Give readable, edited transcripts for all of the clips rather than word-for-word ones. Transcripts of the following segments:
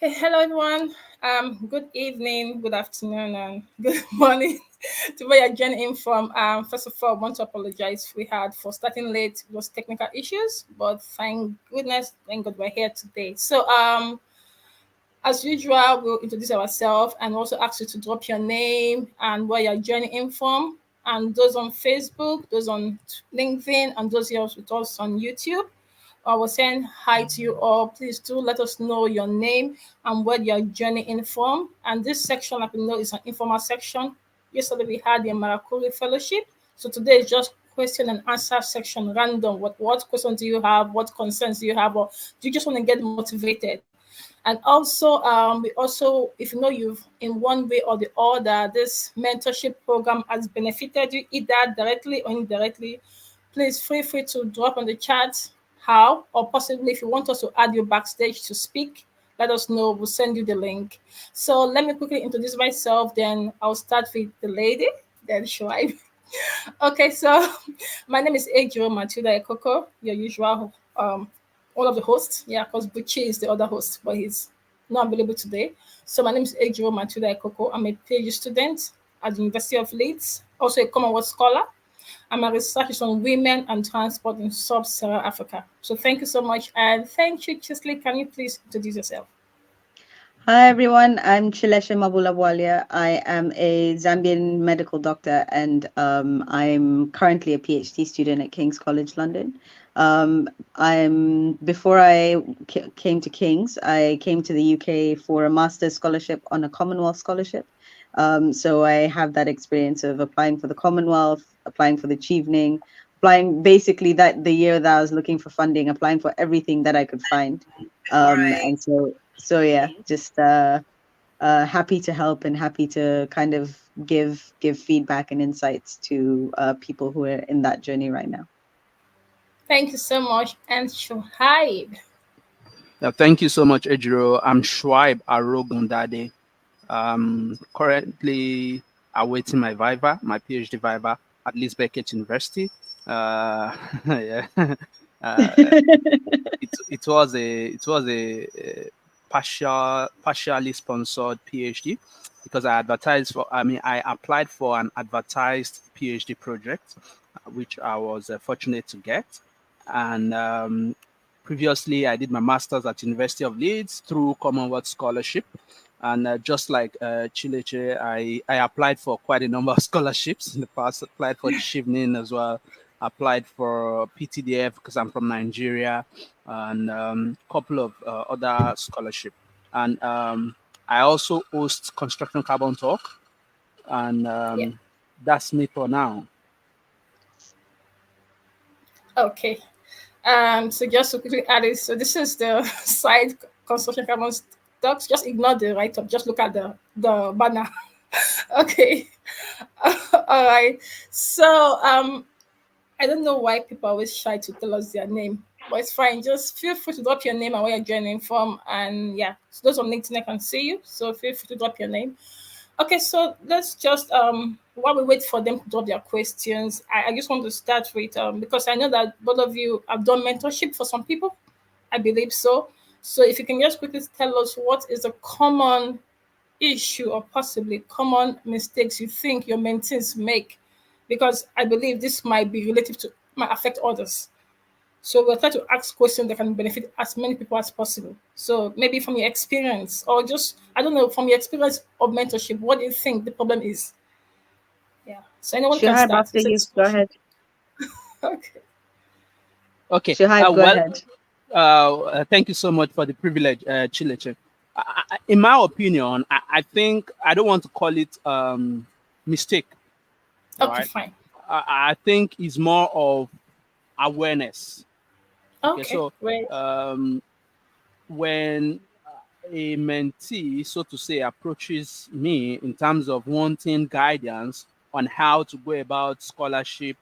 Okay, hello everyone. Good evening, good afternoon, and good morning to where you're joining in from. First of all, I want to apologize we had for starting late. It was technical issues, but thank goodness, thank God we're here today. So, as usual, we'll introduce ourselves and also ask you to drop your name and where you're joining in from. And those on Facebook, those on LinkedIn, and those here with us on YouTube. I was saying hi to you all. Please do let us know your name and where you're joining in from. And this section, like we know, is an informal section. Yesterday we had the Marakuri Fellowship. So today is just question and answer section, random. What questions do you have? What concerns do you have? Or do you just want to get motivated? And also, we also, if you know you've in one way or the other, this mentorship program has benefited you either directly or indirectly, please feel free to drop on the chat how, or possibly if you want us to add you backstage to speak, let us know. We'll send you the link. So let me quickly introduce myself, then I'll start with the lady, then Shoaib. Okay, so my name is Ejiro Matilda Ikoko, your usual one of the hosts. Yeah, because Buchi is the other host, but he's not available today. So my name is Ejiro Matilda Ikoko. I'm a PhD student at the University of Leeds, also a Commonwealth scholar. And my research is on women and transport in sub-Saharan Africa. So thank you so much. And thank you, Chisley. Can you please introduce yourself? Hi everyone, I'm Chileshe Mabulabwalia. I am a Zambian medical doctor and I'm currently a PhD student at King's College London. Before I came to King's, I came to the UK for a master's scholarship on a Commonwealth scholarship. So I have that experience of applying for the Commonwealth, applying for the Chevening, applying basically that the year that I was looking for funding, applying for everything that I could find. And so yeah, just happy to help and happy to kind of give feedback and insights to people who are in that journey right now. Thank you so much. And Shoaib. Yeah, thank you so much, Ejiro. I'm Shwaib Arogundade. Currently awaiting my Viva, my PhD Viva at Leeds Beckett University. Yeah, uh, it was a partially sponsored PhD because I applied for an advertised PhD project, which I was fortunate to get, and previously I did my master's at University of Leeds through Commonwealth scholarship. And just like Chileche, I applied for quite a number of scholarships in the past. Applied for the Chevening as well. Applied for PTDF because I'm from Nigeria, and a couple of other scholarship. And I also host Construction Carbon Talk, and Yeah. that's me for now. Okay. So just to quickly add it, so this is the side construction carbon stocks. Just ignore the write up. Just look at the banner. Okay. All right. So I don't know why people are always shy to tell us their name, but it's fine. Just feel free to drop your name and where you're joining from. And yeah, so those on LinkedIn I can see you. So feel free to drop your name. Okay, so let's just while we wait for them to drop their questions, I just want to start with because I know that both of you have done mentorship for some people. I believe so. So if you can just quickly tell us what is a common issue or possibly common mistakes you think your mentees make, because I believe this might be relative to might affect others. So we'll try to ask questions that can benefit as many people as possible. So maybe from your experience, or just I don't know, from your experience of mentorship, what do you think the problem is? Yeah. So anyone can Shuhaib, start. after you, go ahead. Okay. Okay. Shuhaib, go Well, ahead. thank you so much for the privilege, Chileche. In my opinion, I think I don't want to call it mistake. All Okay, right. fine. I think it's more of awareness. Okay, Okay, so great. when a mentee, so to say, approaches me in terms of wanting guidance on how to go about scholarship,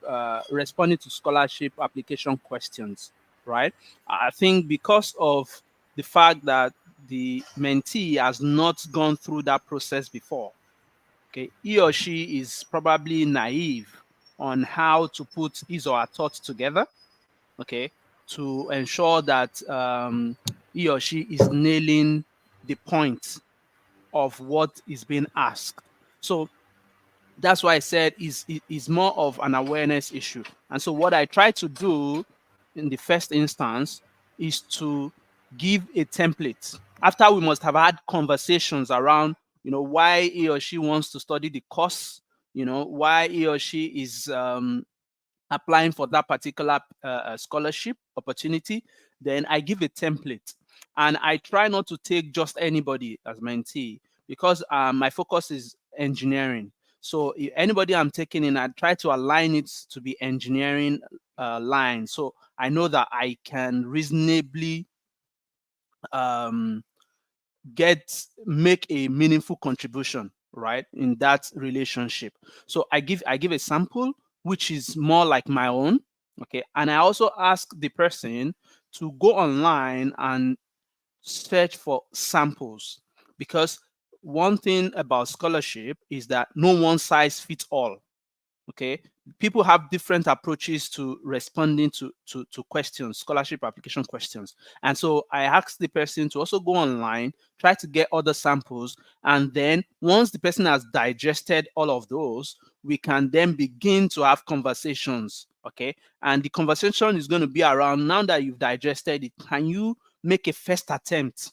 responding to scholarship application questions, right? I think because of the fact that the mentee has not gone through that process before, okay, he or she is probably naive on how to put his or her thoughts together, okay, to ensure that he or she is nailing the point of what is being asked. So that's why I said is more of an awareness issue. And so what I try to do in the first instance is to give a template. After we must have had conversations around, why he or she wants to study the course, why he or she is applying for that particular scholarship opportunity, then I give a template. And I try not to take just anybody as mentee, because my focus is engineering. So if anybody I'm taking in, I try to align it to be engineering line. So I know that I can reasonably make a meaningful contribution, right, in that relationship. So I give a sample which is more like my own, okay, and I also ask the person to go online and search for samples, because one thing about scholarship is that no one size fits all. Okay, people have different approaches to responding to questions, scholarship application questions. And so I asked the person to also go online, try to get other samples, and then once the person has digested all of those, we can then begin to have conversations. Okay, and the conversation is going to be around, now that you've digested it, can you make a first attempt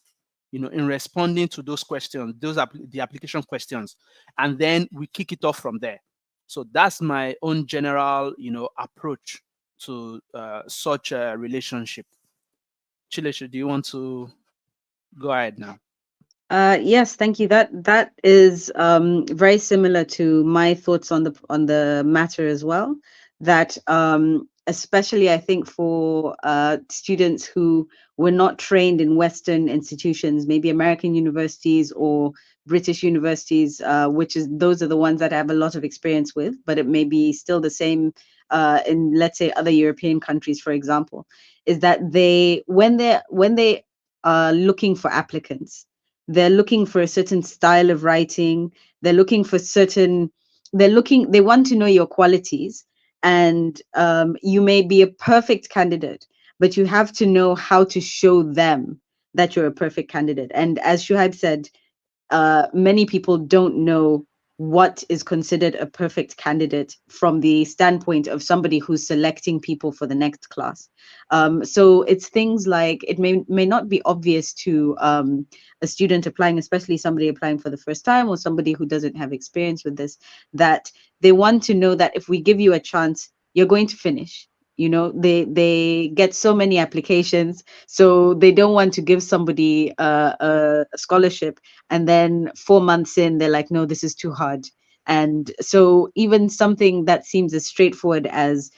in responding to those questions, the application questions, and then we kick it off from there. So that's my own general, approach to such a relationship. Chileche, do you want to go ahead now? Yes, thank you. That is very similar to my thoughts on the matter as well. That especially I think for students who were not trained in Western institutions, maybe American universities or British universities, those are the ones that I have a lot of experience with, but it may be still the same in, let's say, other European countries, for example, is that when they are looking for applicants, they're looking for a certain style of writing. They're looking for they want to know your qualities. And you may be a perfect candidate, but you have to know how to show them that you're a perfect candidate. And as Shuhaib said, many people don't know what is considered a perfect candidate from the standpoint of somebody who's selecting people for the next class. So it's things like, it may not be obvious to a student applying, especially somebody applying for the first time or somebody who doesn't have experience with this, that they want to know that if we give you a chance, you're going to finish. They get so many applications, so they don't want to give somebody a scholarship, and then 4 months in, they're like, no, this is too hard. And so even something that seems as straightforward as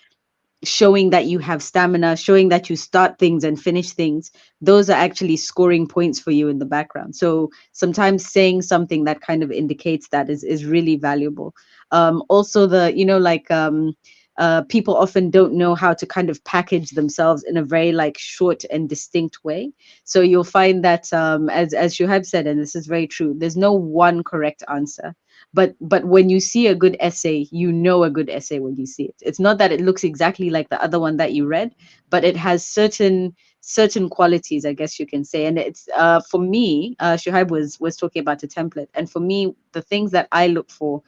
showing that you have stamina, showing that you start things and finish things, those are actually scoring points for you in the background. So sometimes saying something that kind of indicates that is really valuable. Also, people often don't know how to kind of package themselves in a very like short and distinct way. So you'll find that, as you have said, and this is very true, there's no one correct answer. But when you see a good essay, you know a good essay when you see it. It's not that it looks exactly like the other one that you read, but it has certain qualities, I guess you can say. And it's for me, Shuhaib was talking about a template, and for me, the things that I look for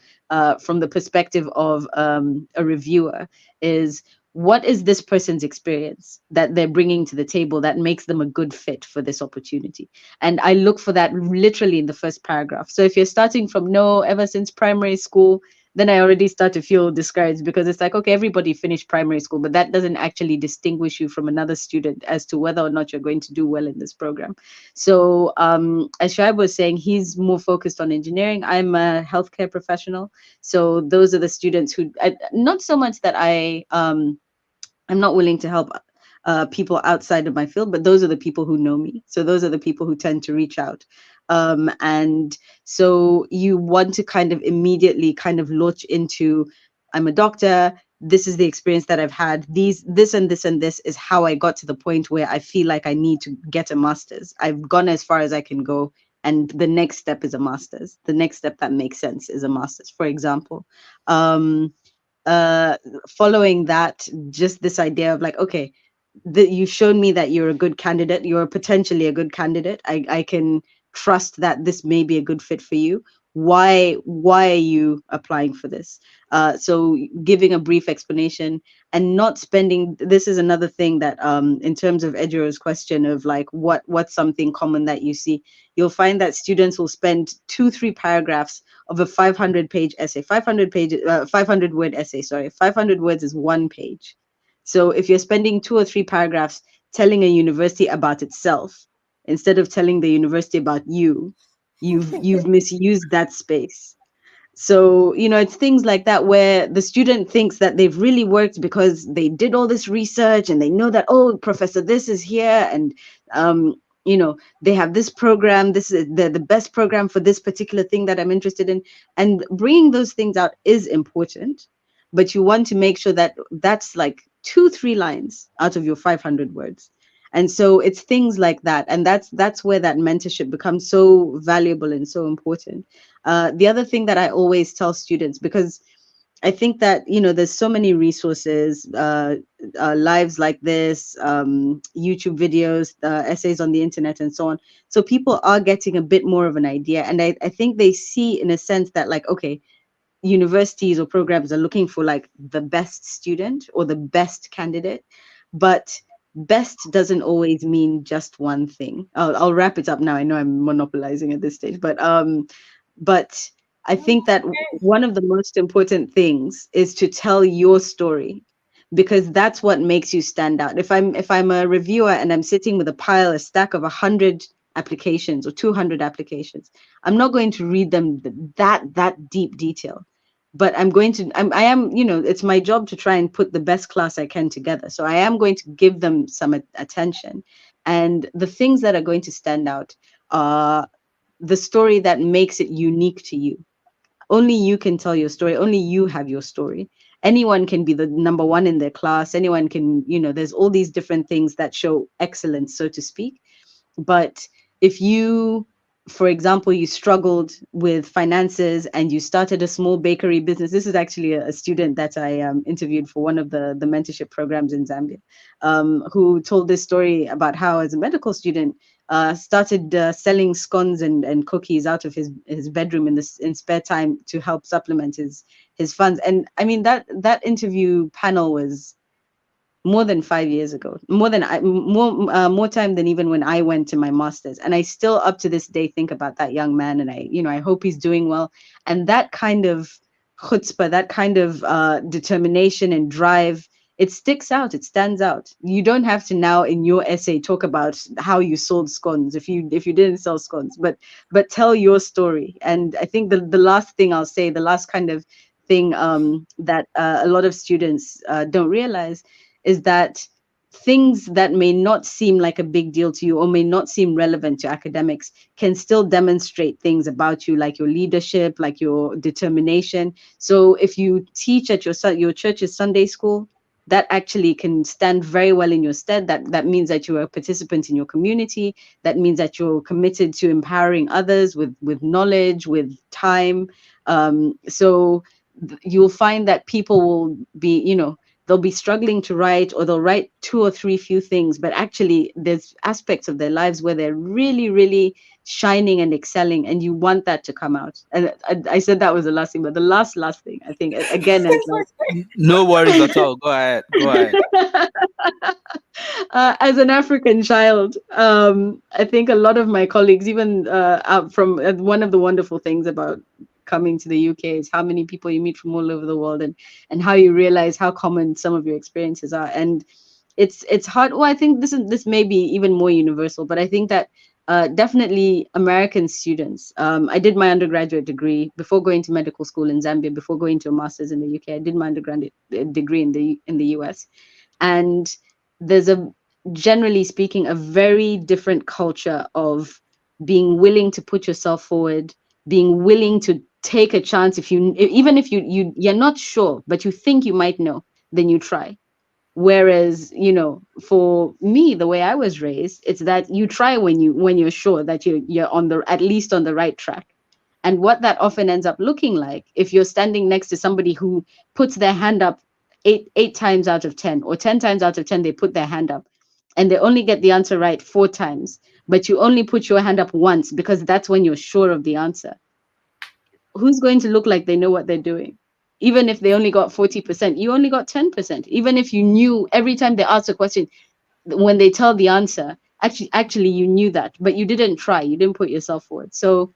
from the perspective of a reviewer is, what is this person's experience that they're bringing to the table that makes them a good fit for this opportunity? And I look for that literally in the first paragraph. So if you're starting from no, ever since primary school, then I already start to feel discouraged, because it's like, okay, everybody finished primary school, but that doesn't actually distinguish you from another student as to whether or not you're going to do well in this program. So as Shaib was saying, he's more focused on engineering. I'm a healthcare professional. So those are the students who, not so much that I'm not willing to help people outside of my field, but those are the people who know me. So those are the people who tend to reach out. And so you want to kind of immediately kind of launch into, I'm a doctor, this is the experience that I've had, this and this and this is how I got to the point where I feel like I need to get a master's. I've gone as far as I can go, and the next step is a master's. The next step that makes sense is a master's, for example. Following that, just this idea of like, okay, you've shown me that you're a good candidate, you're potentially a good candidate. I can trust that this may be a good fit for you. Why are you applying for this? So giving a brief explanation and not spending. This is another thing that in terms of Ejiro's question of like what's something common that you see, you'll find that students will spend 2-3 paragraphs of a 500-page essay. 500 word essay, sorry. 500 words is 1 page. So if you're spending 2 or 3 paragraphs telling a university about itself instead of telling the university about you, you've misused that space. So, it's things like that where the student thinks that they've really worked because they did all this research and they know that, oh, Professor this is here, and they have this program, this is the best program for this particular thing that I'm interested in. And bringing those things out is important, but you want to make sure that that's like 2-3 lines out of your 500 words. And so it's things like that, and that's where that mentorship becomes so valuable and so important. The other thing that I always tell students, because I think that there's so many resources, lives like this, YouTube videos, essays on the internet, and so on. So people are getting a bit more of an idea, and I think they see in a sense that like, okay, universities or programs are looking for like the best student or the best candidate, but best doesn't always mean just one thing. I'll wrap it up now. I know I'm monopolizing at this stage, but I think that one of the most important things is to tell your story, because that's what makes you stand out. If I'm a reviewer and I'm sitting with a stack of 100 applications or 200 applications, I'm not going to read them that deep detail. But I am, it's my job to try and put the best class I can together. So I am going to give them some attention. And the things that are going to stand out are the story that makes it unique to you. Only you can tell your story. Only you have your story. Anyone can be the number one in their class. Anyone can, there's all these different things that show excellence, so to speak. But if you, for example, you struggled with finances and you started a small bakery business. This is actually a student that I interviewed for one of the mentorship programs in Zambia, who told this story about how, as a medical student, started selling scones and cookies out of his bedroom in spare time to help supplement his funds. And I mean, that interview panel was more than 5 years ago, more time than even when I went to my master's. And I still up to this day think about that young man, and I hope he's doing well. And that kind of chutzpah, that kind of determination and drive, it sticks out, it stands out. You don't have to now in your essay talk about how you sold scones if you didn't sell scones, but tell your story. And I think the last thing I'll say, the last kind of thing that a lot of students don't realize, is that things that may not seem like a big deal to you or may not seem relevant to academics can still demonstrate things about you, like your leadership, like your determination. So if you teach at your church's Sunday school, that actually can stand very well in your stead. That means that you're a participant in your community. That means that you're committed to empowering others with knowledge, with time. So you'll find that people will be, they'll be struggling to write, or they'll write 2 or 3 few things, but actually there's aspects of their lives where they're really, really shining and excelling, and you want that to come out. And I said that was the last thing, but the last thing, I think, again, as No worries at all. Go ahead. as an African child, I think a lot of my colleagues, even from one of the wonderful things about coming to the UK is how many people you meet from all over the world, and how you realize how common some of your experiences are. And it's hard. Well, I think this may be even more universal, but I think that definitely American students. I did my undergraduate degree before going to medical school in Zambia, before going to a master's in the UK. I did my undergraduate degree in the US, and there's generally speaking, a very different culture of being willing to put yourself forward, being willing to take a chance. Even if you're not sure, but you think you might know, then you try. Whereas, for me, the way I was raised, it's that you try when you're sure that you're at least on the right track. And what that often ends up looking like, if you're standing next to somebody who puts their hand up eight times out of 10, or 10 times out of 10 they put their hand up, and they only get the answer right 4 times, but you only put your hand up once because that's when you're sure of the answer, who's going to look like they know what they're doing? Even if they only got 40%, you only got 10%. Even if you knew every time they ask a question, when they tell the answer, actually you knew that, but you didn't try, you didn't put yourself forward. So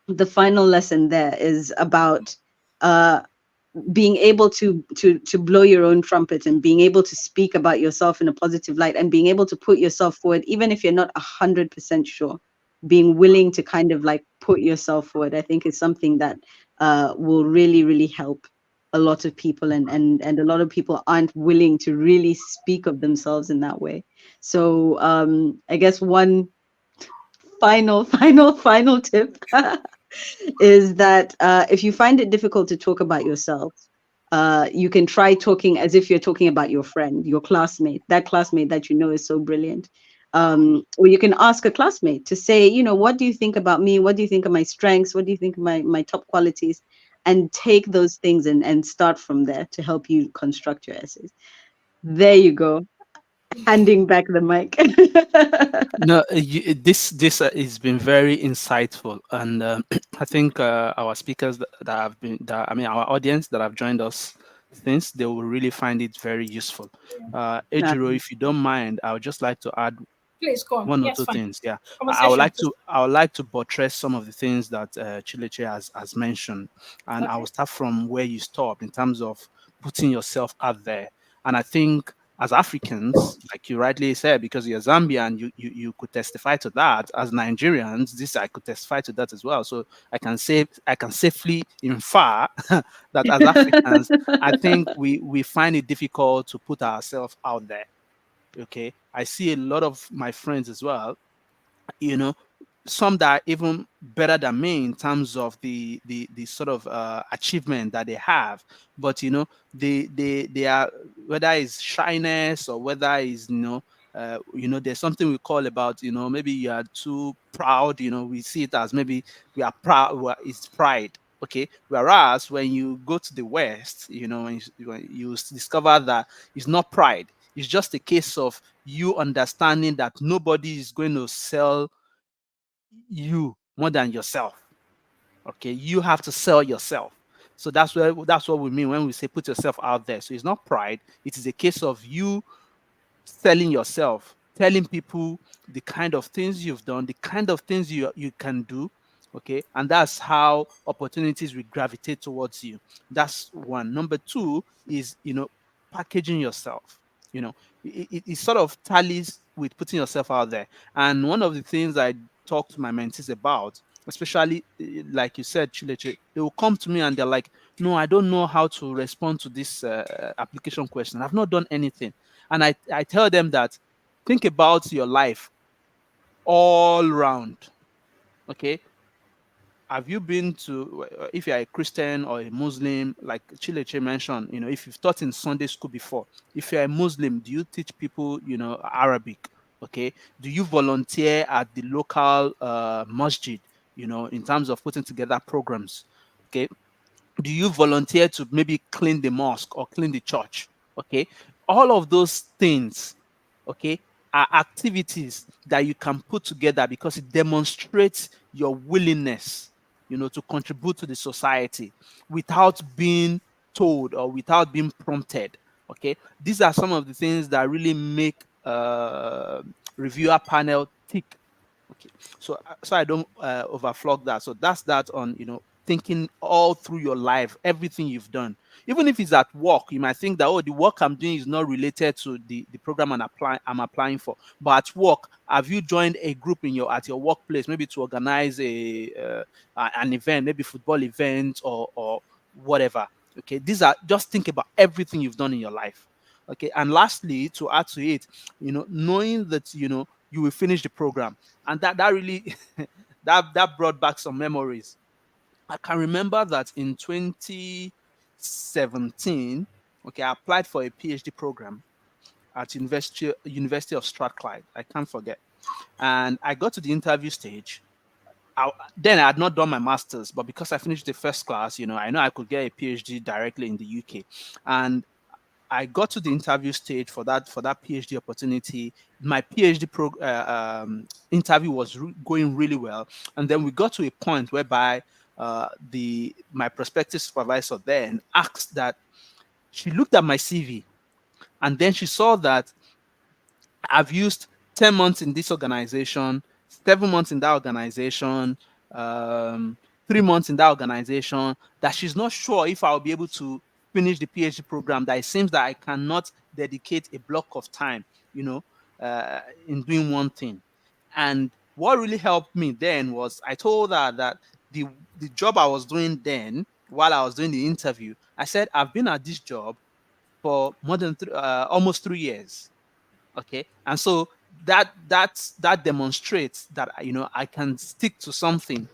the final lesson there is about uh being able to blow your own trumpet and being able to speak about yourself in a positive light and being able to put yourself forward even if you're not 100% sure. Being willing to kind of like put yourself forward, I think, is something that will really really help a lot of people, and a lot of people aren't willing to really speak of themselves in that way. So I guess one final tip is that if you find it difficult to talk about yourself, you can try talking as if you're talking about your friend, your classmate, that classmate that you know is so brilliant. Or you can ask a classmate to say, what do you think about me? What do you think of my strengths? What do you think of my top qualities? And take those things and start from there to help you construct your essays. There you go. Handing back the mic. No, this has been very insightful, and I think our speakers that have been, that I mean, our audience that have joined us since, they will really find it very useful. Yeah. Ejiro, if you don't mind, I would just like to add Please go on. one or Yes, two fine. things. Yeah, Conversation. I would like to buttress some of the things that Chileche has mentioned, and I Okay. will start from where you stopped in terms of putting yourself out there. And I think as Africans, like you rightly said, because you're Zambian, you could testify to that. As Nigerians, this I could testify to that as well. So I can safely infer that as Africans, I think we find it difficult to put ourselves out there. Okay, I see a lot of my friends as well, you know, some that are even better than me in terms of the sort of achievement that they have, but they are, whether it's shyness or whether it's there's something we call about, maybe you are too proud, we see it as maybe we are proud, it's pride. Okay, whereas when you go to the West, when you discover that it's not pride, it's just a case of you understanding that nobody is going to sell you more than yourself. Okay, you have to sell yourself. So that's what we mean when we say put yourself out there. So it's not pride, it is a case of you selling yourself, telling people the kind of things you've done, the kind of things you can do. Okay, and that's how opportunities will gravitate towards you. That's one. Number two is, packaging yourself. It sort of tallies with putting yourself out there. And one of the things I talk to my mentees about, especially like you said, Chileche, they will come to me and they're like, no, I don't know how to respond to this application question. I've not done anything. And I tell them that, think about your life all round. Okay. Have you been to, if you're a Christian or a Muslim, like Chileche mentioned, if you've taught in Sunday school before, if you're a Muslim, do you teach people, Arabic? Okay. Do you volunteer at the local masjid, in terms of putting together programs? Okay. Do you volunteer to maybe clean the mosque or clean the church? Okay, all of those things, okay, are activities that you can put together because it demonstrates your willingness, to contribute to the society without being told or without being prompted. Okay, these are some of the things that really make reviewer panel tick. Okay, so I don't overflog that. So that's that on, thinking all through your life, everything you've done. Even if it's at work, you might think that, oh, the work I'm doing is not related to the program I'm applying for. But at work, have you joined a group at your workplace, maybe to organize an event, maybe football event or whatever? Okay, these are, just think about everything you've done in your life. Okay, and lastly, to add to it, knowing that you will finish the program, and that really that brought back some memories. I can remember that in 2017, okay, I applied for a PhD program at University of Strathclyde. I can't forget. And I got to the interview stage. Then I had not done my master's, but because I finished the first class, I know I could get a PhD directly in the UK. And I got to the interview stage for that PhD opportunity. My PhD interview was going really well, and then we got to a point whereby my prospective supervisor then asked that, she looked at my CV, and then she saw that I've used 10 months in this organization, 7 months in that organization, um, 3 months in that organization, that she's not sure if I'll be able to finish the PhD program, that it seems that I cannot dedicate a block of time, in doing one thing. And what really helped me then was I told her that the job I was doing then, while I was doing the interview, I said, I've been at this job for more than almost 3 years. Okay, and so that demonstrates that I can stick to something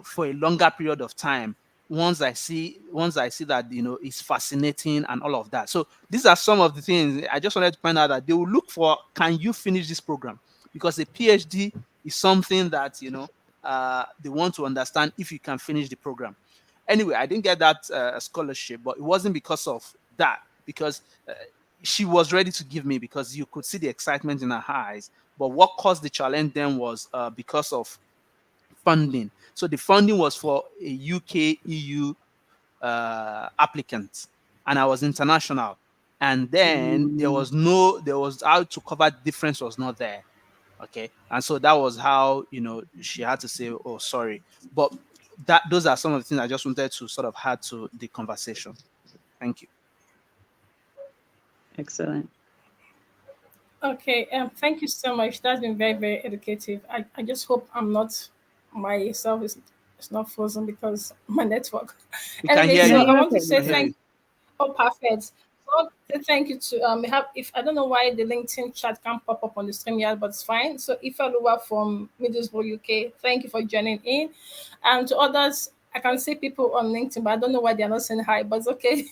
for a longer period of time once I see that it's fascinating and all of that. So these are some of the things I just wanted to point out, that they will look for: can you finish this program? Because a PhD is something that they want to understand if you can finish the program. Anyway, I didn't get that scholarship, but it wasn't because of that, because she was ready to give me, because you could see the excitement in her eyes. But what caused the challenge then was because of funding. So the funding was for a UK EU applicant, and I was international. And then there was how to cover difference was not there. Okay, and so that was how she had to say, "Oh, sorry." But those are some of the things I just wanted to sort of add to the conversation. Thank you. Excellent. Okay, thank you so much. That's been very, very educative. I just hope myself is not frozen because my network. We can Anyway, hear No, so you. I you're want to okay. We say can hear you. oh, perfect. So thank you to we have, if I don't know why the LinkedIn chat can't pop up on the stream yet, but it's fine. So if Aluwa from Middlesbrough, UK, thank you for joining in. And to others, I can see people on LinkedIn, but I don't know why they're not saying hi, but it's okay.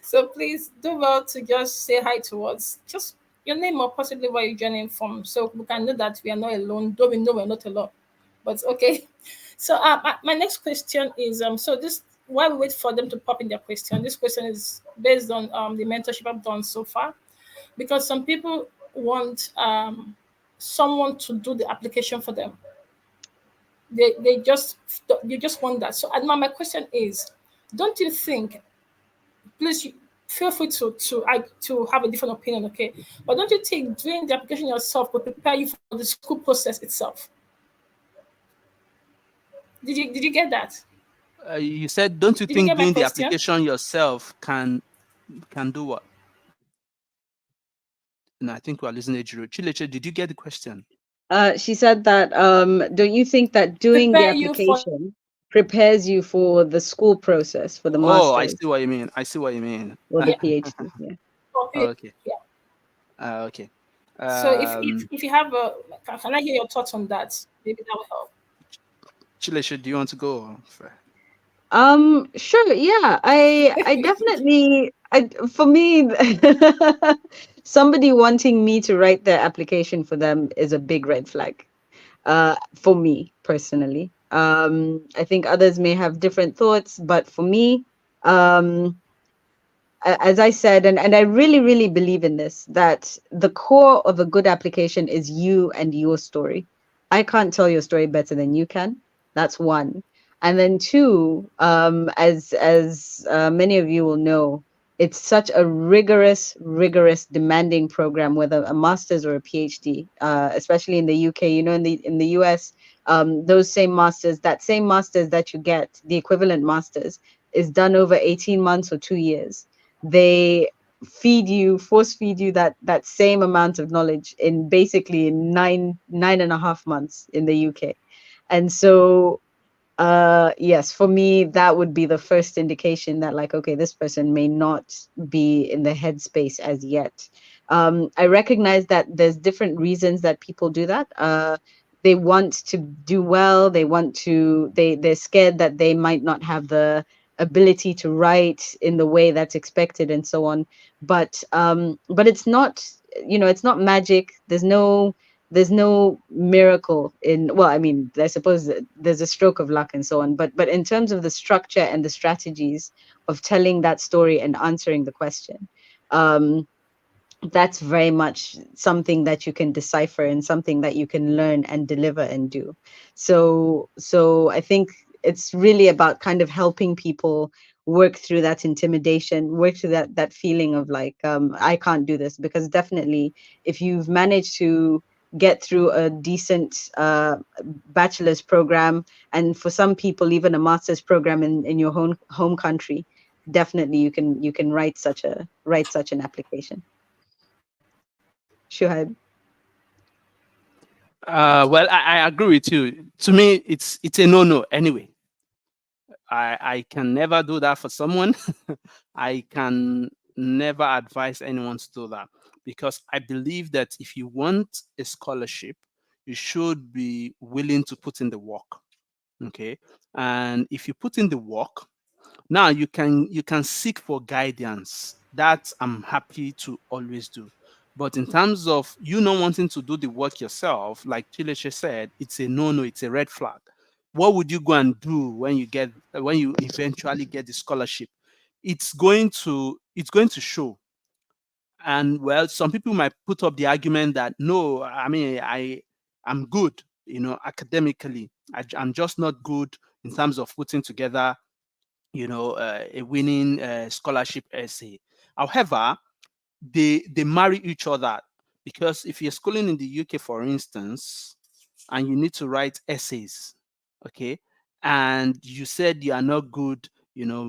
So please do well to just say hi to us. Just your name or possibly where you're joining from, so we can know that we are not alone, though we know we're not alone. But okay. So my next question is so this while we wait for them to pop in their question, this question is based on the mentorship I've done so far, because some people want someone to do the application for them. They just want that. So my question is, don't you think, please feel free to have a different opinion, okay? But don't you think doing the application yourself will prepare you for the school process itself? Did you get that? You said, don't you Did you think get my doing the question? application yourself can do what? No, I think we're losing Ejiro. Chileche, did you get the question? She said that don't you think that doing the Prepare you for application prepares you for the school process, for the Oh, I master's see what you mean. I see what you mean. or the yeah, PhD? Yeah. for Oh, it. okay. Yeah. Okay. So if you have a, can I hear your thoughts on that? Maybe that will help. Chileche, do you want to go? Sure, yeah. I definitely for me somebody wanting me to write their application for them is a big red flag. For me personally. I think others may have different thoughts, but for me, um as I said, and I really, really believe in this, that the core of a good application is you and your story. I can't tell your story better than you can. That's one. And then two, as many of you will know, it's such a rigorous, demanding program, whether a master's or a PhD, especially in the UK. You know, in the US, those same masters, that same masters that you get, the equivalent masters, is done over 18 months or 2 years. They force feed you that same amount of knowledge in basically nine and a half months in the UK. And so yes, for me that would be the first indication that, like, okay, this person may not be in the headspace as yet. I recognize that there's different reasons that people do that. They want to do well, they're scared that they might not have the ability to write in the way that's expected and so on. But it's not, it's not magic. There's no miracle in, well, I mean, I suppose there's a stroke of luck and so on, but in terms of the structure and the strategies of telling that story and answering the question, that's very much something that you can decipher and something that you can learn and deliver and do. So I think it's really about kind of helping people work through that intimidation, work through that feeling of like, I can't do this. Because definitely, if you've managed to get through a decent bachelor's program, and for some people even a master's program in your home country, definitely you can write such an application. Shuhaib. Well, I agree with you. To me, it's a no-no anyway. I can never do that for someone. I can never advise anyone to do that, because I believe that if you want a scholarship, you should be willing to put in the work. Okay. And if you put in the work, now you can seek for guidance. That I'm happy to always do. But in terms of you not wanting to do the work yourself, like Chileche said, it's a no-no, it's a red flag. What would you go and do when you eventually get the scholarship? It's going to show. And well, some people might put up the argument that no, I mean, I'm good, academically. I'm just not good in terms of putting together a winning scholarship essay. However, they marry each other, because if you're schooling in the UK, for instance, and you need to write essays, okay, and you said you are not good,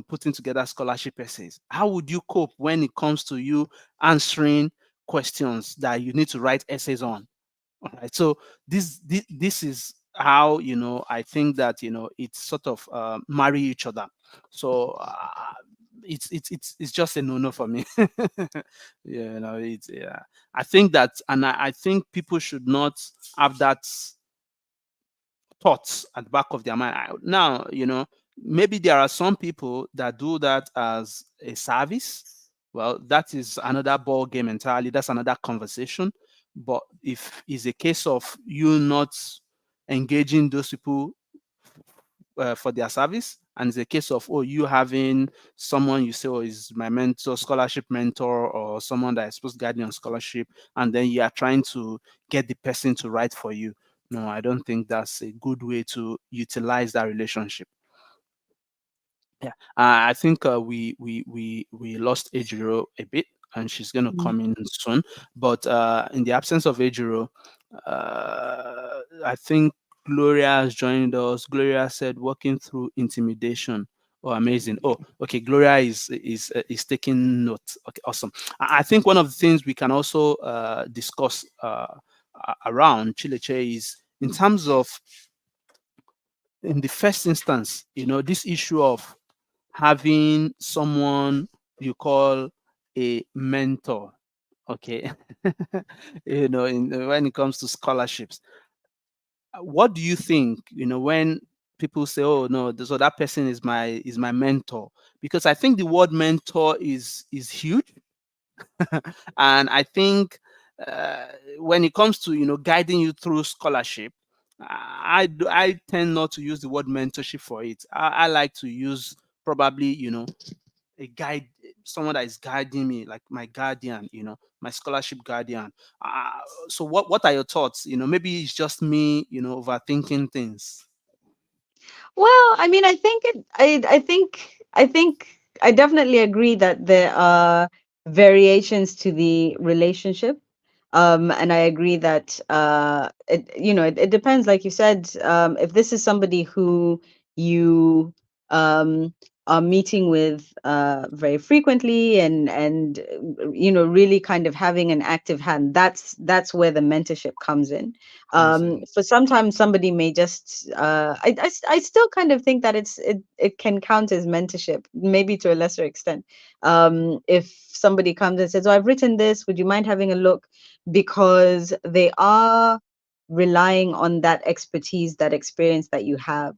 putting together scholarship essays, how would you cope when it comes to you answering questions that you need to write essays on? All right. So this is how I think that it's sort of marry each other. So it's just a no no for me. It's yeah. I think that, and I think people should not have that thoughts at the back of their mind. Now, maybe there are some people that do that as a service. Well, that is another ball game entirely. That's another conversation. But if it's a case of you not engaging those people for their service, and it's a case of you having someone you say is my mentor, scholarship mentor, or someone that is supposed to guide you on scholarship, and then you are trying to get the person to write for you. No, I don't think that's a good way to utilize that relationship. Yeah, I think we lost Ejiro a bit, and she's going to come in soon. But in the absence of Ejiro, I think Gloria has joined us. Gloria said, "Working through intimidation." Oh, amazing! Oh, okay. Gloria is taking notes. Okay, awesome. I think one of the things we can also discuss around Chileche is in terms of, in the first instance, this issue of having someone you call a mentor. Okay. When it comes to scholarships, what do you think, when people say, oh no, so that person is my mentor? Because I think the word mentor is huge. And I think when it comes to guiding you through scholarship, I tend not to use the word mentorship for it. I like to use probably a guide, someone that is guiding me, like my guardian, my scholarship guardian. So what are your thoughts? Maybe it's just me overthinking things. Well, I mean, I think I definitely agree that there are variations to the relationship. And I agree that it depends, like you said, if this is somebody who you um are meeting with very frequently, and really kind of having an active hand, that's where the mentorship comes in. I see. For sometimes somebody may just I still kind of think that it can count as mentorship, maybe to a lesser extent. If somebody comes and says, oh, I've written this, would you mind having a look? Because they are relying on that expertise, that experience that you have,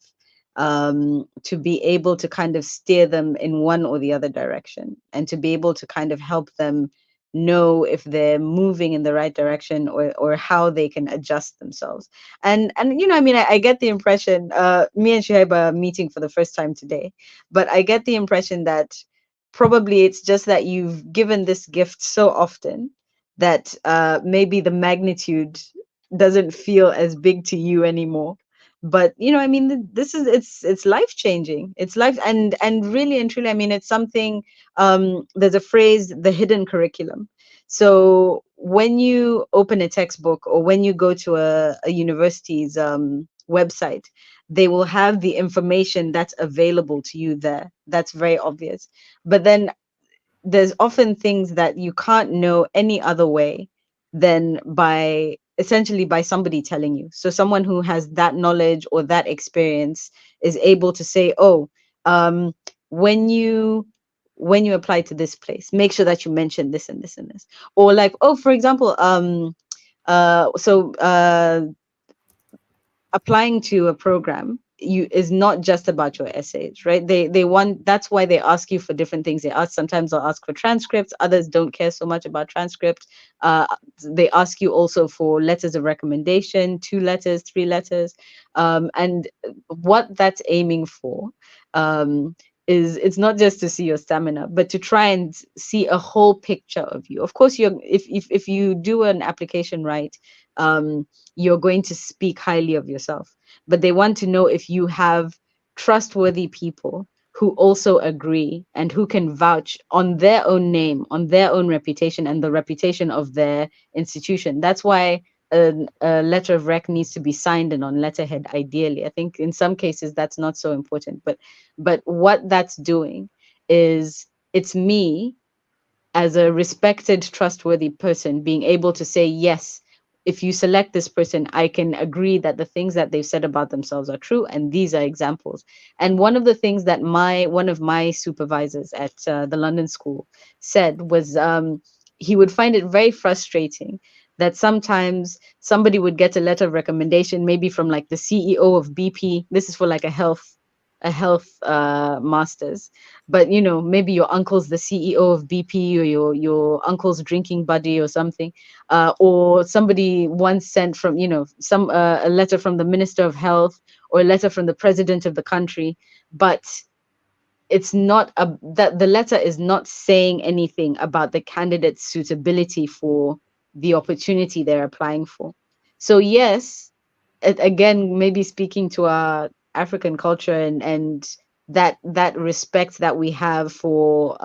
to be able to kind of steer them in one or the other direction, and to be able to kind of help them know if they're moving in the right direction, or how they can adjust themselves. And I mean, I get the impression, me and Shuhaib are meeting for the first time today, but I get the impression that probably it's just that you've given this gift so often that maybe the magnitude doesn't feel as big to you anymore. But I mean, this is it's life changing. It's life, and really and truly, I mean, it's something. There's a phrase, the hidden curriculum. So when you open a textbook, or when you go to a university's website, they will have the information that's available to you there. That's very obvious. But then there's often things that you can't know any other way than by essentially by somebody telling you. So someone who has that knowledge or that experience is able to say, oh, um, when you apply to this place, make sure that you mention this and this and this. Or like, oh, for example, applying to a program is not just about your essays, right? They want, that's why they ask you for different things. They ask, sometimes they'll ask for transcripts, others don't care so much about transcripts. They ask you also for letters of recommendation, 2 letters, 3 letters. And what that's aiming for is, it's not just to see your stamina, but to try and see a whole picture of you. Of course, if you do an application right, you're going to speak highly of yourself. But they want to know if you have trustworthy people who also agree and who can vouch on their own name, on their own reputation, and the reputation of their institution. That's why a letter of rec needs to be signed and on letterhead, ideally. I think in some cases that's not so important. But what that's doing is, it's me as a respected, trustworthy person being able to say, yes, if you select this person, I can agree that the things that they've said about themselves are true, and these are examples. And one of the things that one of my supervisors at the London School said was, he would find it very frustrating that sometimes somebody would get a letter of recommendation, maybe from like the CEO of BP. This is for like a health masters, but maybe your uncle's the CEO of BP, or your uncle's drinking buddy or something, or somebody once sent from some a letter from the Minister of Health, or a letter from the president of the country. But it's not that the letter is not saying anything about the candidate's suitability for the opportunity they're applying for. So yes, again, maybe speaking to our African culture, and that respect that we have for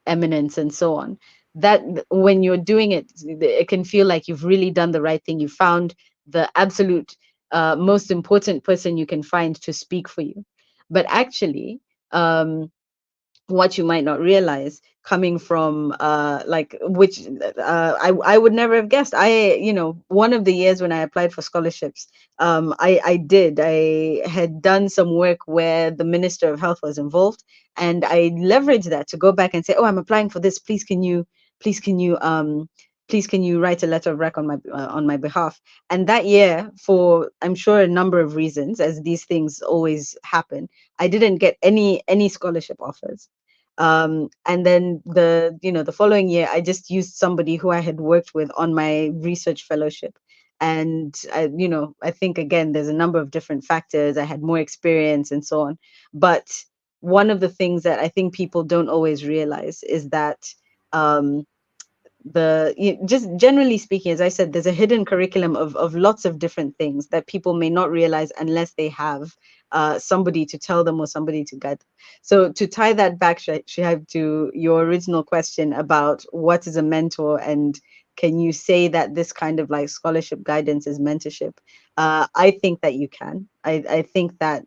eminence and so on, that when you're doing it, it can feel like you've really done the right thing. You found the absolute most important person you can find to speak for you. But actually, what you might not realize, coming from like, which I would never have guessed. One of the years when I applied for scholarships, I had done some work where the Minister of Health was involved, and I leveraged that to go back and say, oh, I'm applying for this, please can you write a letter of rec on my behalf. And that year, for I'm sure a number of reasons, as these things always happen, I didn't get any scholarship offers. And then the following year, I just used somebody who I had worked with on my research fellowship. And I think, again, there's a number of different factors. I had more experience and so on. But one of the things that I think people don't always realize is that just generally speaking, as I said, there's a hidden curriculum of lots of different things that people may not realize unless they have somebody to tell them or somebody to guide them. So to tie that back, Shihab, to your original question about what is a mentor, and can you say that this kind of like scholarship guidance is mentorship? I think that you can. I think that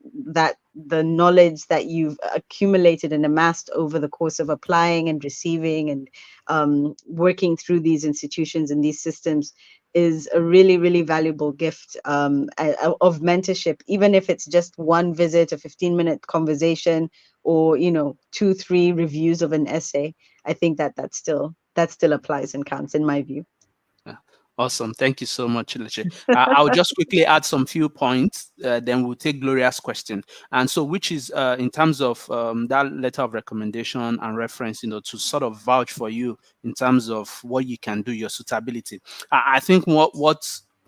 the knowledge that you've accumulated and amassed over the course of applying and receiving and working through these institutions and these systems is a really, really valuable gift of mentorship, even if it's just one visit, a 15-minute conversation, or 2-3 reviews of an essay. I think that still applies and counts, in my view. Yeah. Awesome. Thank you so much, Leche. I'll just quickly add some few points, then we'll take Gloria's question. And so, which is in terms of that letter of recommendation and reference, to sort of vouch for you in terms of what you can do, your suitability. I think what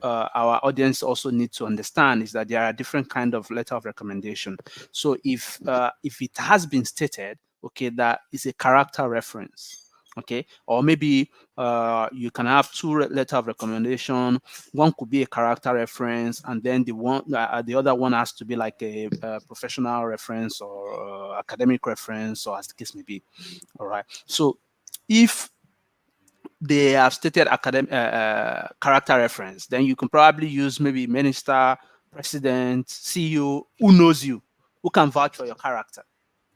our audience also need to understand is that there are different kind of letter of recommendation. So if it has been stated okay, that is a character reference. Okay, or maybe you can have two letter of recommendation. One could be a character reference, and then the other one has to be like a professional reference or academic reference, or as the case may be. All right. So if they have stated academic character reference, then you can probably use maybe minister, president, CEO, who knows you, who can vouch for your character.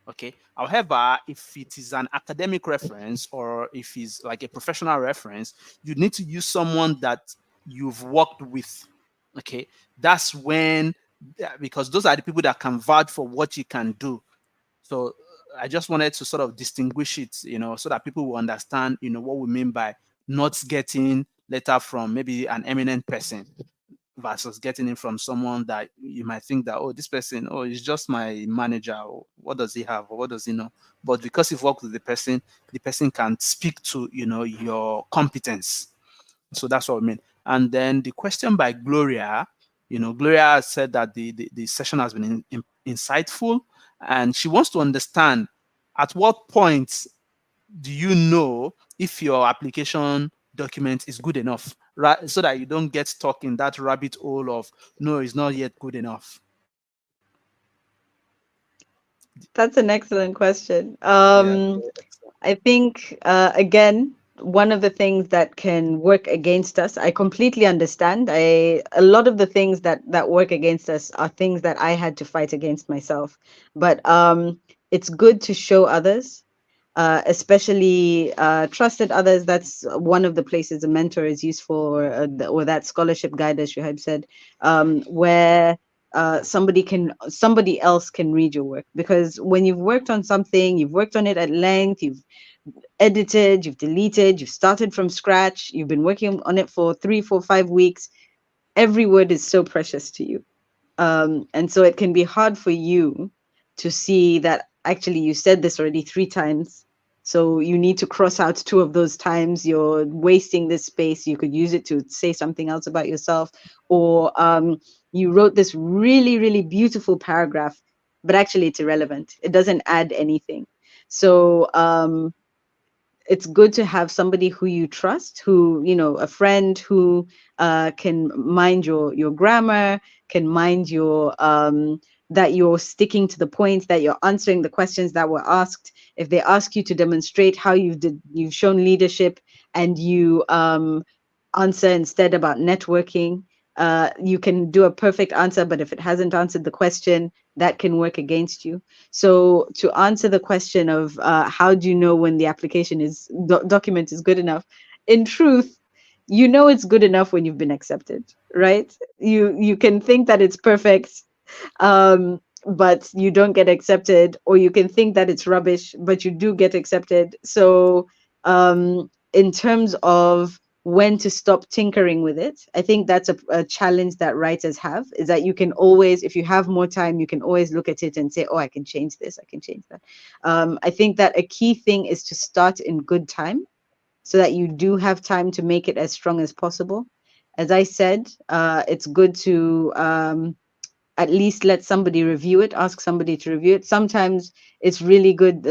Okay. However, if it is an academic reference or if it's like a professional reference, you need to use someone that you've worked with. Okay. That's when, because those are the people that can vouch for what you can do. So I just wanted to sort of distinguish it, so that people will understand, what we mean by not getting letter from maybe an eminent person versus getting it from someone that you might think that, oh, this person, oh, he's just my manager. Or what does he have? Or what does he know? But because you've worked with the person can speak to, your competence. So that's what I mean. And then the question by Gloria, Gloria said that the session has been insightful, and she wants to understand at what point do you know if your application document is good enough, right? So that you don't get stuck in that rabbit hole of, no, it's not yet good enough. That's an excellent question. Yeah. I think, again, one of the things that can work against us, I completely understand. A lot of the things that work against us are things that I had to fight against myself. But it's good to show others, especially trusted others. That's one of the places a mentor is useful, or that scholarship guide, as you had said, where somebody else can read your work. Because when you've worked on something, you've worked on it at length, you've edited, you've deleted, you've started from scratch, you've been working on it for 3, 4, 5 weeks, every word is so precious to you. And so it can be hard for you to see that actually you said this already 3 times. So you need to cross out 2 of those times. You're wasting this space. You could use it to say something else about yourself. Or you wrote this really, really beautiful paragraph, but actually it's irrelevant. It doesn't add anything. So it's good to have somebody who you trust, who, a friend who can mind your grammar, can mind your that you're sticking to the point, that you're answering the questions that were asked. If they ask you to demonstrate how you've shown leadership, and you answer instead about networking, you can do a perfect answer, but if it hasn't answered the question, that can work against you. So to answer the question of how do you know when the application document is good enough, in truth, you know it's good enough when you've been accepted, right? You can think that it's perfect, but you don't get accepted, or you can think that it's rubbish, but you do get accepted. So in terms of when to stop tinkering with it, I think that's a challenge that writers have, is that you can always, if you have more time, you can always look at it and say, oh, I can change this, I can change that. I think that a key thing is to start in good time, so that you do have time to make it as strong as possible. As I said, it's good to at least let somebody review it, ask somebody to review it. Sometimes it's really good,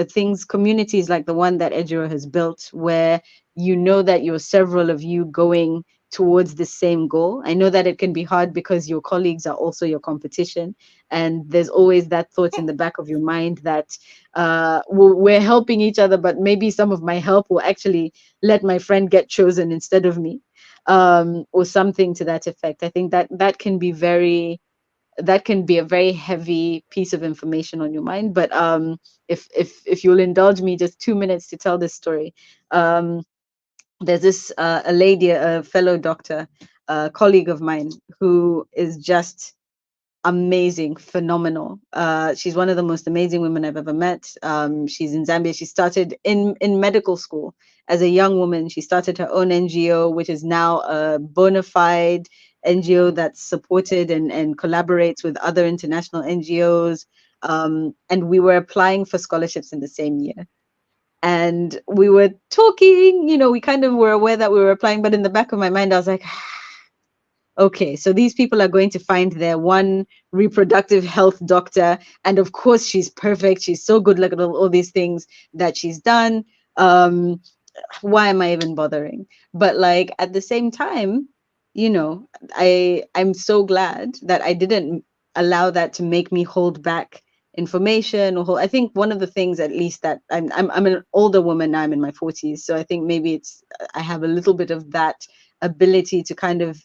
communities like the one that Ejiro has built, where you know that you're several of you going towards the same goal. I know that it can be hard because your colleagues are also your competition, and there's always that thought in the back of your mind that we're helping each other, but maybe some of my help will actually let my friend get chosen instead of me, or something to that effect. I think that can be a very heavy piece of information on your mind. But if you'll indulge me just 2 minutes to tell this story. There's this a lady, a fellow doctor, a colleague of mine, who is just amazing, phenomenal. She's one of the most amazing women I've ever met. She's in Zambia. She started in medical school as a young woman. She started her own NGO, which is now a bona fide NGO that's supported and collaborates with other international NGOs. And we were applying for scholarships in the same year. And we were talking, we kind of were aware that we were applying, but in the back of my mind, I was like, okay, so these people are going to find their one reproductive health doctor, and of course she's perfect, she's so good, look at all these things that she's done. Why am I even bothering? But like at the same time, I'm so glad that I didn't allow that to make me hold back information or hold. I think one of the things, at least, that I'm an older woman now, I'm in my 40s, so I think maybe I have a little bit of that ability to kind of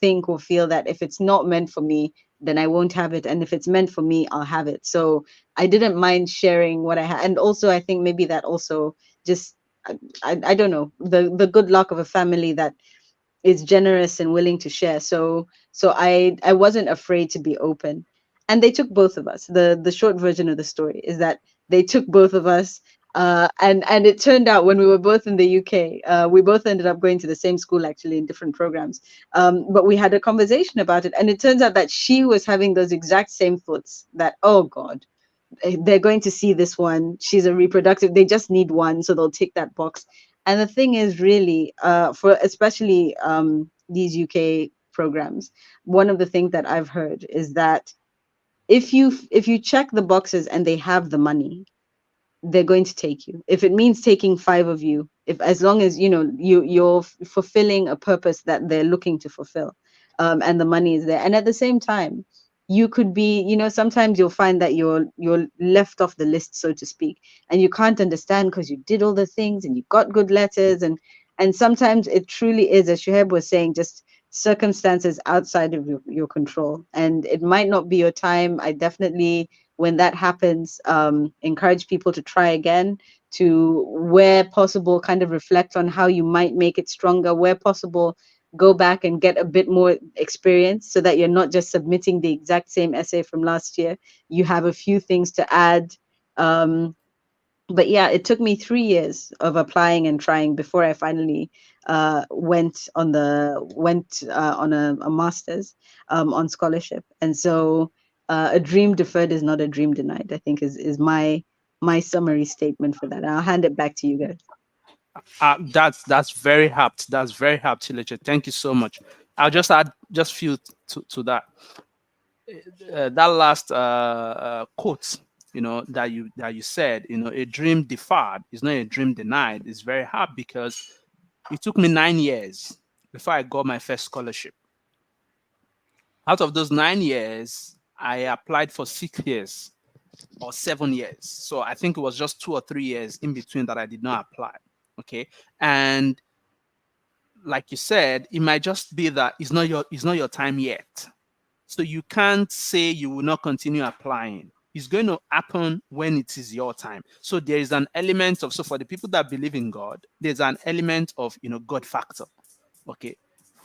think or feel that if it's not meant for me, then I won't have it, and if it's meant for me, I'll have it. So I didn't mind sharing what I had, and also I think maybe that also just I don't know, the good luck of a family that is generous and willing to share. So I wasn't afraid to be open, and they took both of us. The short version of the story is that they took both of us. And it turned out when we were both in the UK, we both ended up going to the same school, actually, in different programs. But we had a conversation about it, and it turns out that she was having those exact same thoughts, that, oh God, they're going to see this one, she's a reproductive, they just need one, so they'll tick that box. And the thing is, really, for especially these UK programs, one of the things that I've heard is that if you check the boxes and they have the money, they're going to take you. If it means taking 5 of you, if as long as you're fulfilling a purpose that they're looking to fulfill, and the money is there. And at the same time, you could be, sometimes you'll find that you're left off the list, so to speak, and you can't understand because you did all the things and you got good letters, and sometimes it truly is, as Shuhaib was saying, just circumstances outside of your control, and it might not be your time. I definitely, when that happens, encourage people to try again, to, where possible, kind of reflect on how you might make it stronger, where possible, go back and get a bit more experience, so that you're not just submitting the exact same essay from last year. You have a few things to add. But yeah, it took me 3 years of applying and trying before I finally went on a master's on scholarship. And so a dream deferred is not a dream denied, I think, is my summary statement for that. I'll hand it back to you guys. That's very apt. That's very apt, Chileche. Thank you so much. I'll just add just few to that. That last quote, that you said, a dream deferred is not a dream denied. It's very hard, because it took me 9 years before I got my first scholarship. Out of those 9 years, I applied for 6 years or 7 years. So I think it was just 2 or 3 years in between that I did not apply. Okay. And like you said, it might just be that it's not your time yet. So you can't say you will not continue applying. It's going to happen when it is your time. So there is an element of, so for the people that believe in God, there's an element of, God factor. Okay.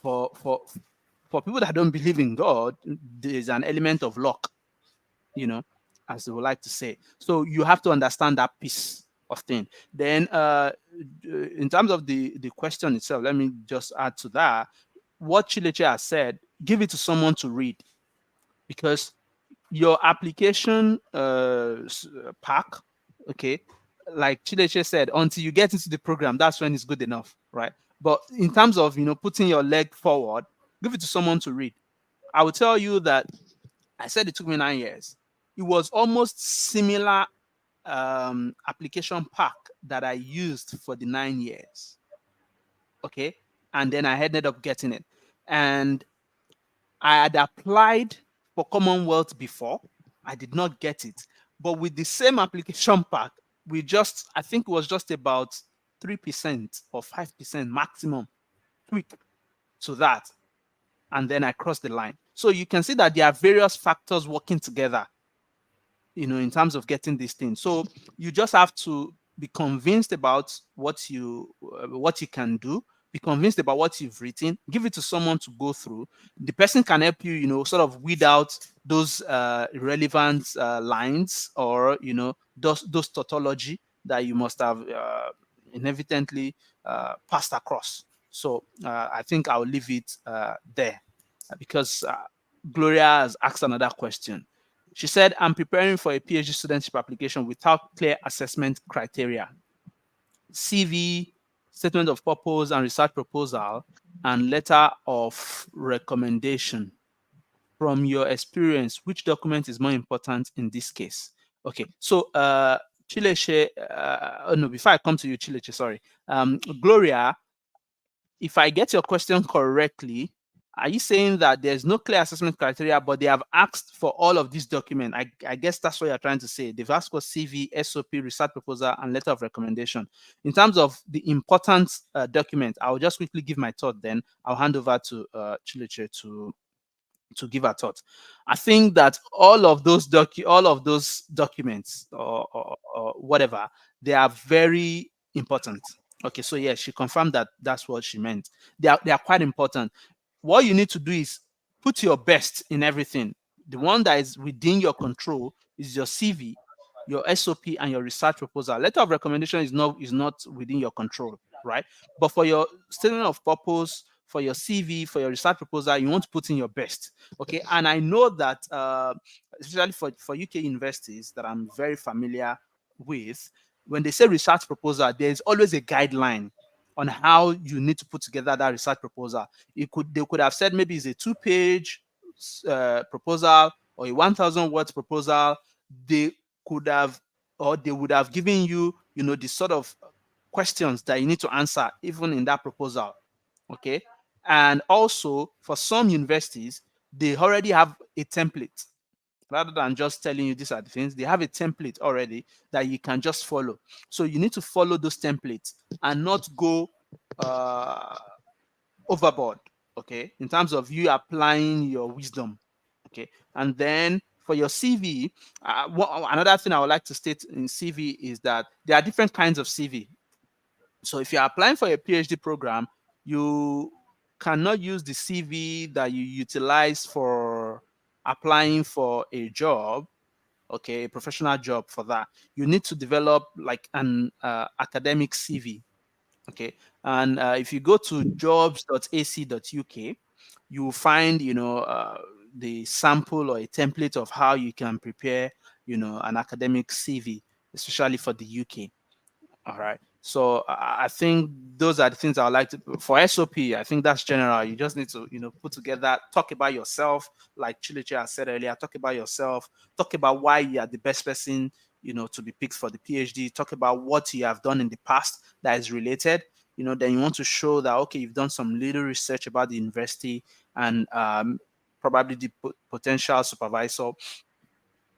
For people that don't believe in God, there's an element of luck, as they would like to say. So you have to understand that piece of thing. Then in terms of the question itself, let me just add to that. What Chileche has said, give it to someone to read, because your application pack, okay, like Chileche said, until you get into the program, that's when it's good enough, right? But in terms of, putting your leg forward, give it to someone to read. I will tell you that I said it took me 9 years. It was almost similar application pack that I used for the 9 years. Okay. And then I ended up getting it. And I had applied for Commonwealth before. I did not get it. But with the same application pack, I think it was just about 3% or 5% maximum tweak to that. And then I crossed the line. So you can see that there are various factors working together, in terms of getting this thing. So you just have to be convinced about what you can do, be convinced about what you've written, give it to someone to go through. The person can help you, sort of weed out those irrelevant lines, or, those tautology that you must have inevitably passed across. So I think I'll leave it there, because Gloria has asked another question. She said, I'm preparing for a PhD studentship application without clear assessment criteria. CV, statement of purpose and research proposal, and letter of recommendation. From your experience, which document is more important in this case? Okay, so Chileche, oh no, before I come to you, Chileche, sorry. Gloria, if I get your question correctly, are you saying that there's no clear assessment criteria, but they have asked for all of these documents? I guess that's what you're trying to say. They've asked for CV, SOP, research proposal, and letter of recommendation. In terms of the important document, I'll just quickly give my thought, then I'll hand over to Chileche to give a thought. I think that all of those documents or whatever, they are very important. Okay, so yeah, she confirmed that that's what she meant. They are quite important. What you need to do is put your best in everything. The one that is within your control is your CV, your SOP, and your research proposal. Letter of recommendation is not within your control, right? But for your statement of purpose, for your CV, for your research proposal, you want to put in your best. Okay, and I know that especially for UK universities that I'm very familiar with, when they say research proposal, there's always a guideline on how you need to put together that research proposal. They could have said maybe it's a 2-page proposal or a 1,000 words proposal. They could have, or they would have given you, the sort of questions that you need to answer even in that proposal. Okay, and also for some universities, they already have a template. Rather than just telling you these are the things, they have a template already that you can just follow. So you need to follow those templates and not go overboard, okay, in terms of you applying your wisdom. Okay, and then for your CV, another thing I would like to state in CV is that there are different kinds of CV. So if you're applying for a PhD program, you cannot use the CV that you utilize for applying for a job, okay, a professional job. For that, you need to develop like an academic CV. Okay, and if you go to jobs.ac.uk, you will find the sample or a template of how you can prepare an academic CV, especially for the UK. All right. So I think those are the things I would like to. For SOP, I think that's general. You just need to, put together, talk about yourself, like Chileche has said earlier. Talk about yourself. Talk about why you are the best person, to be picked for the PhD. Talk about what you have done in the past that is related. Then you want to show that okay, you've done some little research about the university and probably the potential supervisor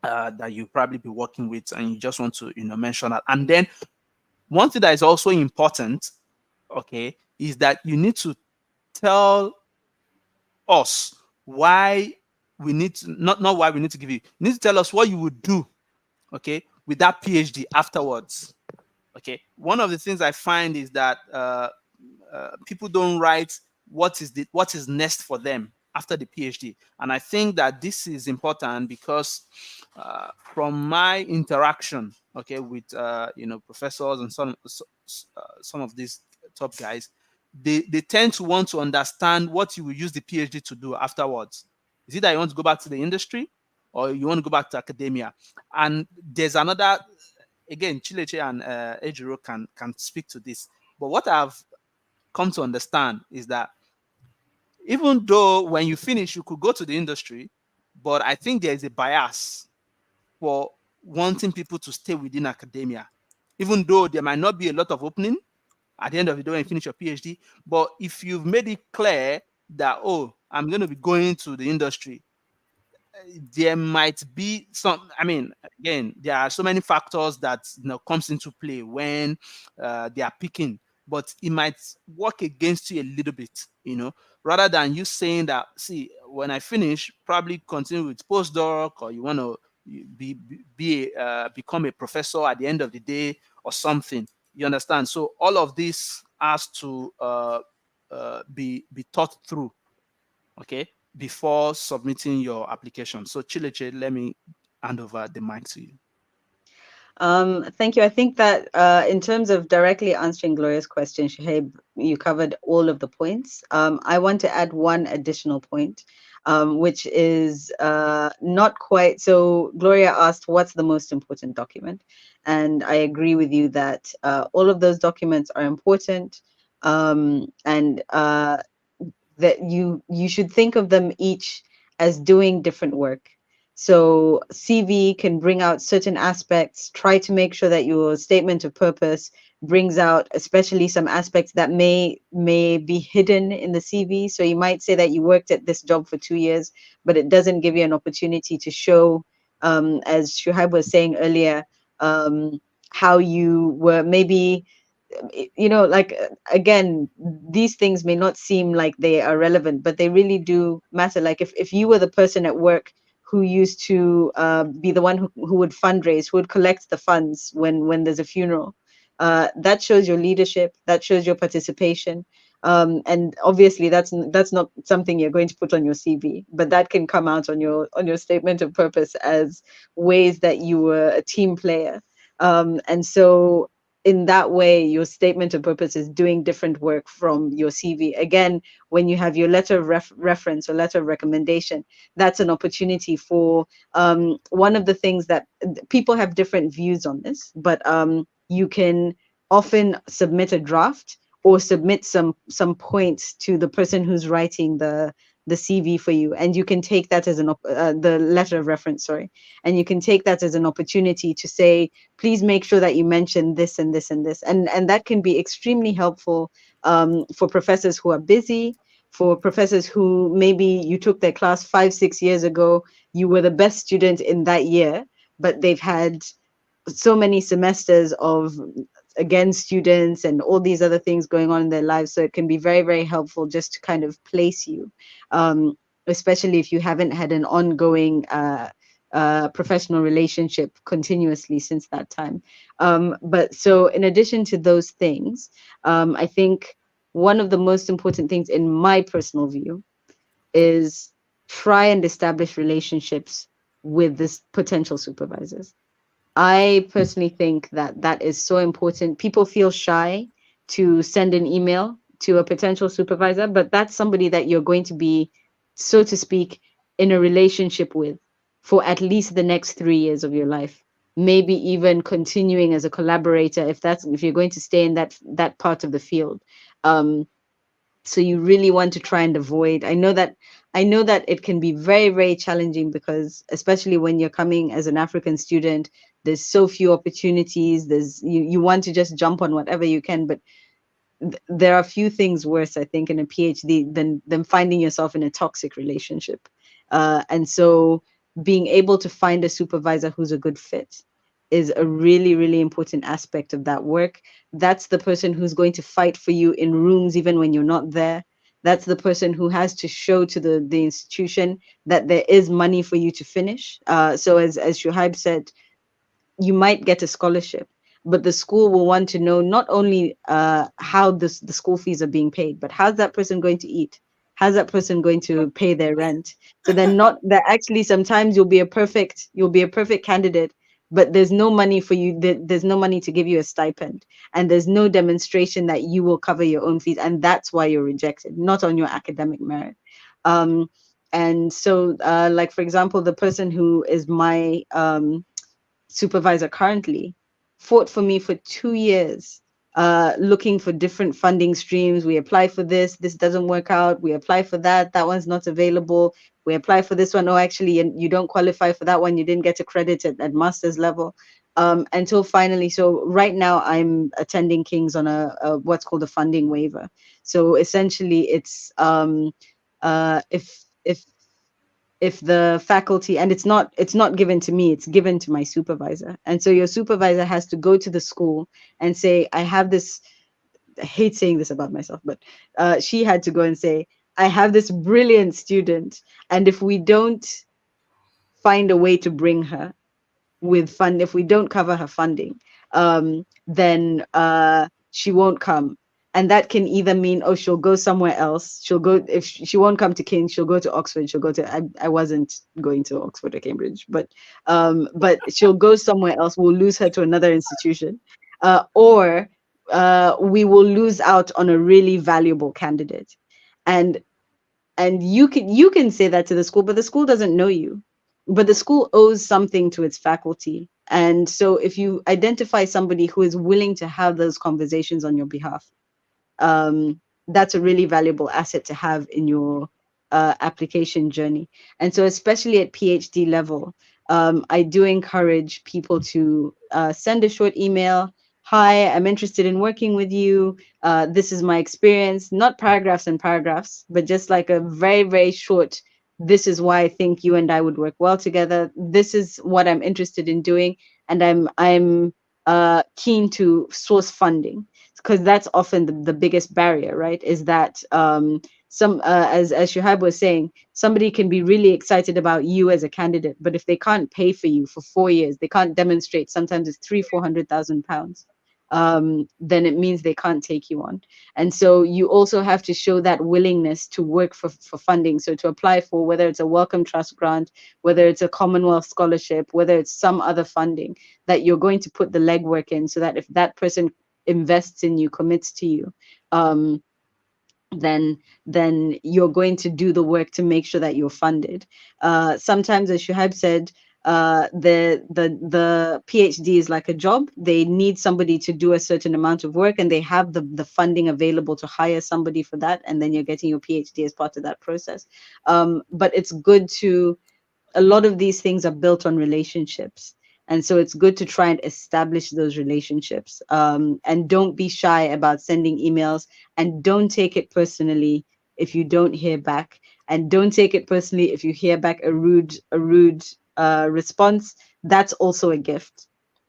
that you probably be working with, and you just want to, mention that. And then one thing that is also important, okay, is that you need to tell us why we need to, not why we need to give you. You need to tell us what you would do, okay, with that PhD afterwards. Okay, one of the things I find is that people don't write what is next for them after the PhD, and I think that this is important because from my interaction, okay, with professors and some of these top guys, they tend to want to understand what you will use the PhD to do afterwards. Is it that you want to go back to the industry, or you want to go back to academia? And there's another, again, Chileche and Ejiro can speak to this. But what I've come to understand is that even though when you finish, you could go to the industry, but I think there is a bias for wanting people to stay within academia, even though there might not be a lot of opening at the end of the day when you finish your PhD. But if you've made it clear that, oh, I'm going to be going to the industry, there might be some, I mean, again, there are so many factors that comes into play when they are picking, but it might work against you a little bit, rather than you saying that, see, when I finish, probably continue with postdoc, or you want to become a professor at the end of the day or something. You understand? So all of this has to be thought through, okay, before submitting your application. So Chileche, let me hand over the mic to you. Thank you. I think that in terms of directly answering Gloria's question, Shahab, you covered all of the points. I want to add one additional point. which is not quite. So Gloria asked, what's the most important document? And I agree with you that all of those documents are important, and that you should think of them each as doing different work. So CV can bring out certain aspects. Try to make sure that your statement of purpose brings out especially some aspects that may be hidden in the CV. So you might say that you worked at this job for 2 years, but it doesn't give you an opportunity to show, as Shuhaib was saying earlier, how you were maybe, like, again, these things may not seem like they are relevant, but they really do matter. Like if you were the person at work who used to be the one who would fundraise, who would collect the funds when there's a funeral, that shows your leadership, that shows your participation. And obviously that's not something you're going to put on your CV, but that can come out on your statement of purpose as ways that you were a team player. And so in that way, your statement of purpose is doing different work from your CV. Again, when you have your letter of reference or letter of recommendation, that's an opportunity for one of the things that people have different views on this, but you can often submit a draft or submit some points to the person who's writing the CV for you, and you can take that as the letter of reference, sorry, and you can take that as an opportunity to say, please make sure that you mention this and this and this, and that can be extremely helpful for professors who are busy, for professors who maybe you took their class 5-6 years ago, you were the best student in that year, but they've had so many semesters of, again, students and all these other things going on in their lives. So it can be very, very helpful just to kind of place you, especially if you haven't had an ongoing professional relationship continuously since that time. But so in addition to those things, I think one of the most important things in my personal view is try and establish relationships with this potential supervisors. I personally think that that is so important. People feel shy to send an email to a potential supervisor, but that's somebody that you're going to be, so to speak, in a relationship with for at least the next 3 years of your life. Maybe even continuing as a collaborator if you're going to stay in that part of the field. So you really want to try and avoid. I know that it can be very, very challenging, because especially when you're coming as an African student, there's so few opportunities. You want to just jump on whatever you can, but there are few things worse, I think, in a PhD than finding yourself in a toxic relationship. And so being able to find a supervisor who's a good fit is a really, really important aspect of that work. That's the person who's going to fight for you in rooms even when you're not there. That's the person who has to show to the institution that there is money for you to finish. So as Shuhaib said, you might get a scholarship, but the school will want to know not only how the school fees are being paid, but how's that person going to eat? How's that person going to pay their rent? So they're not that actually sometimes you'll be a perfect candidate, but there's no money for you. There's no money to give you a stipend, and there's no demonstration that you will cover your own fees, and that's why you're rejected, not on your academic merit. And so, like for example, the person who is my supervisor currently fought for me for 2 years, looking for different funding streams. We apply for this doesn't work out. We apply for that one's not available. We apply for this one. Oh, actually, you don't qualify for that one. You didn't get a credit at master's level. Until finally, so right now I'm attending King's on a what's called a funding waiver. So essentially, it's if the faculty, and it's not given to me, it's given to my supervisor, and so your supervisor has to go to the school and say, I have this, I hate saying this about myself, but she had to go and say, I have this brilliant student, and if we don't find a way to bring her with fund, if we don't cover her funding, then she won't come. And that can either mean, oh, she'll go somewhere else. She'll go, if she won't come to King's, she'll go to Oxford. She'll go to, I wasn't going to Oxford or Cambridge, but she'll go somewhere else. We'll lose her to another institution, or we will lose out on a really valuable candidate. And And you can say that to the school, but the school doesn't know you. But the school owes something to its faculty. And so if you identify somebody who is willing to have those conversations on your behalf, um, that's a really valuable asset to have in your application journey. And so, especially at PhD level, I do encourage people to send a short email. Hi, I'm interested in working with you. This is my experience, not paragraphs and paragraphs, but just like a very, very short. This is why I think you and I would work well together. This is what I'm interested in doing, and I'm keen to source funding, because that's often the biggest barrier, right? Is that some as Shuhaib was saying, somebody can be really excited about you as a candidate, but if they can't pay for you for 4 years, they can't demonstrate. Sometimes it's 300,000-400,000 pounds. Then it means they can't take you on. And so you also have to show that willingness to work for funding. So to apply for, whether it's a Wellcome Trust grant, whether it's a Commonwealth scholarship, whether it's some other funding, that you're going to put the legwork in, so that if that person invests in you, commits to you, um, then you're going to do the work to make sure that you're funded. Sometimes, as Shuhaib said, the PhD is like a job. They need somebody to do a certain amount of work, and they have the funding available to hire somebody for that, and then you're getting your PhD as part of that process. But it's good to, a lot of these things are built on relationships. And so it's good to try and establish those relationships. And don't be shy about sending emails, and don't take it personally if you don't hear back. And don't take it personally if you hear back a rude response. That's also a gift,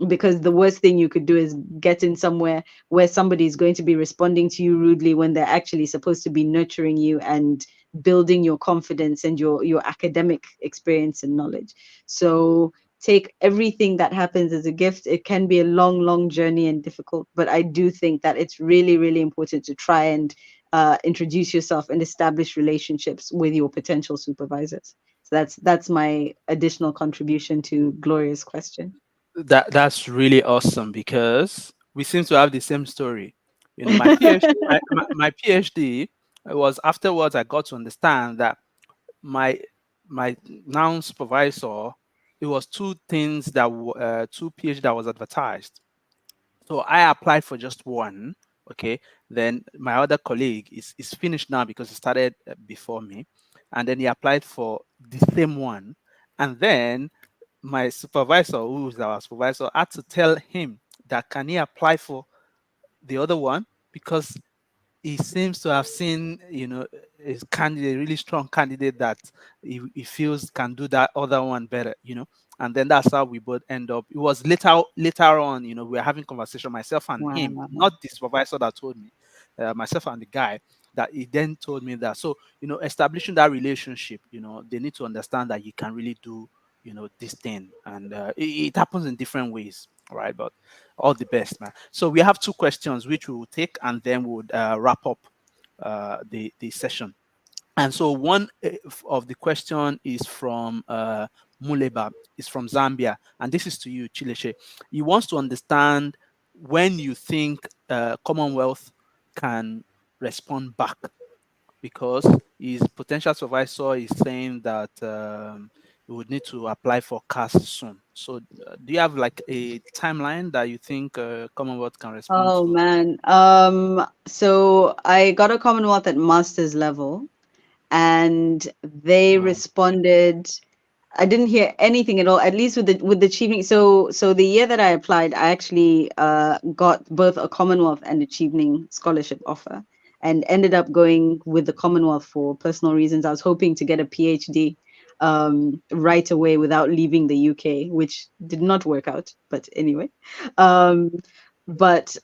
because the worst thing you could do is get in somewhere where somebody is going to be responding to you rudely when they're actually supposed to be nurturing you and building your confidence and your academic experience and knowledge. So take everything that happens as a gift. It can be a long journey and difficult, but I do think that it's really important to try and introduce yourself and establish relationships with your potential supervisors. So that's my additional contribution to Gloria's question. That's really awesome, because we seem to have the same story. You know, my PhD, my PhD was, afterwards I got to understand that my my now supervisor, it was two things that two PhD that was advertised. So I applied for just one. Okay, then my other colleague is finished now because he started before me, and then he applied for the same one, and then my supervisor, who was our supervisor, had to tell him that can he apply for the other one, because he seems to have seen, a candidate, a really strong candidate that he feels can do that other one better, and then that's how we both end up. It was later on, we were having conversation, myself and him, Wow. not the supervisor that told me, myself and the guy, that he then told me that. So, establishing that relationship, they need to understand that you can really do, this thing, and it happens in different ways, right? But all the best, man. So we have two questions which we will take, and then we'll wrap up the session. And so one of the question is from Muleba, is from Zambia, and this is to you, Chileche. He wants to understand when you think Commonwealth can respond back, because his potential supervisor is saying that you would need to apply for CAS soon. So, do you have like a timeline that you think Commonwealth can respond Oh to? man. So I got a Commonwealth at master's level, and they Wow. responded. I didn't hear anything at all, at least with the Chevening. So the year that I applied, I actually got both a Commonwealth and a Chevening scholarship offer, and ended up going with the Commonwealth for personal reasons. I was hoping to get a PhD right away without leaving the UK, which did not work out. But anyway, um, but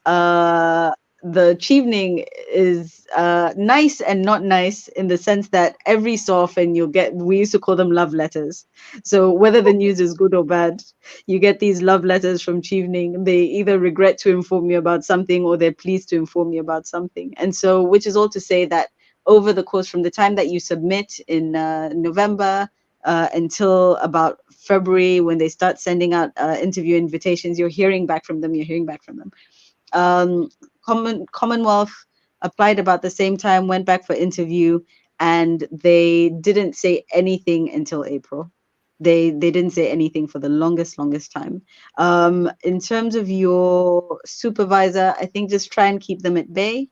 the Chevening is nice and not nice, in the sense that every so often you'll get, we used to call them love letters. So whether the news is good or bad, you get these love letters from Chevening. They either regret to inform you about something, or they're pleased to inform you about something. And so, which is all to say that over the course, from the time that you submit in November until about February, when they start sending out interview invitations, you're hearing back from them. um, Commonwealth applied about the same time, went back for interview, and they didn't say anything until April. They didn't say anything for the longest time. In terms of your supervisor, I think just try and keep them at bay.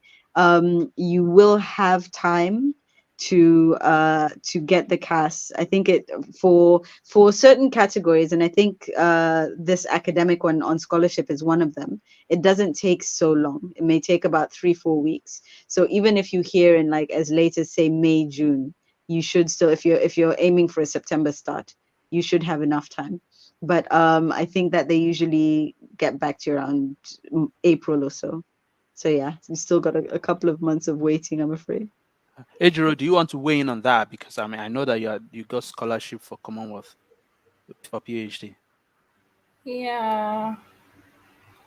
You will have time to get the CAS. I think it for certain categories, and I think this academic one on scholarship is one of them. It doesn't take so long. It may take about 3-4 weeks. So even if you hear in like as late as say May, June, you should still, if you're aiming for a September start, you should have enough time. But I think that they usually get back to you around April or so. So yeah, we still got a couple of months of waiting, I'm afraid. Ejiro, do you want to weigh in on that? Because I mean, I know that you got scholarship for Commonwealth for PhD. Yeah.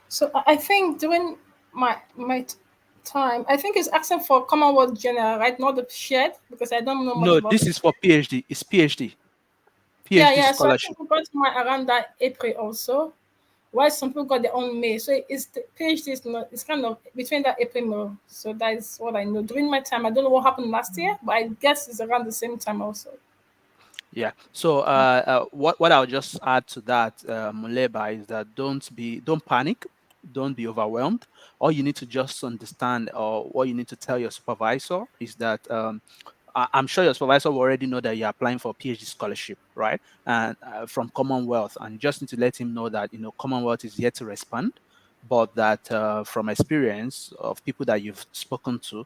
So I think during my time, I think it's asking for Commonwealth General, right? Not the shared, because I don't know much No, about this it. is for PhD. It's PhD. Yeah, PhD yeah. So I think scholarship. we got mine around that April also. While some people got their own May. So it's the PhD is not, it's kind of between that April May. So that is what I know. During my time, I don't know what happened last year, but I guess it's around the same time also. Yeah. So what I'll just add to that, Muleba, is that don't panic, don't be overwhelmed. All you need to just understand, or what you need to tell your supervisor, is that I'm sure your supervisor will already know that you're applying for a PhD scholarship, right? And from Commonwealth, and you just need to let him know that Commonwealth is yet to respond, but that from experience of people that you've spoken to,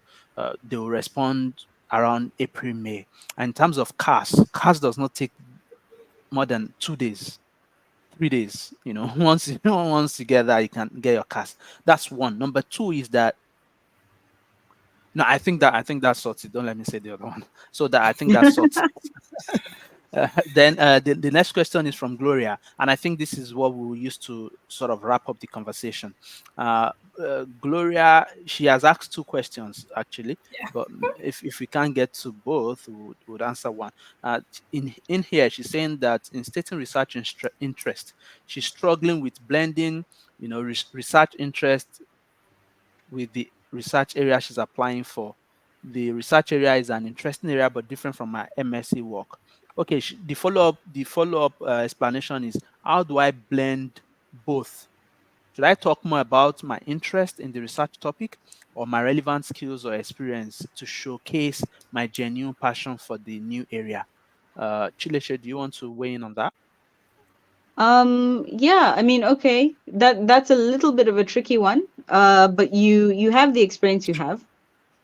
they will respond around April, May. And in terms of CAS does not take more than 2 days, 3 days. Once you get that, you can get your CAS. That's one. Number two is that no, I think that sorts it. Don't let me say the other one. So that I think that sorts it. Then the next question is from Gloria, and I think this is what we will use to sort of wrap up the conversation. Gloria, she has asked two questions actually, Yeah. but if we can't get to both, we would answer one. In here, she's saying that in stating research interest, she's struggling with blending, research interest with the research area she's applying for. The research area is an interesting area, but different from my MSc work. Okay, the follow up explanation is, how do I blend both? Should I talk more about my interest in the research topic, or my relevant skills or experience to showcase my genuine passion for the new area? Chileshe, do you want to weigh in on that? Yeah, I mean, okay, that's a little bit of a tricky one. But you have the experience you have,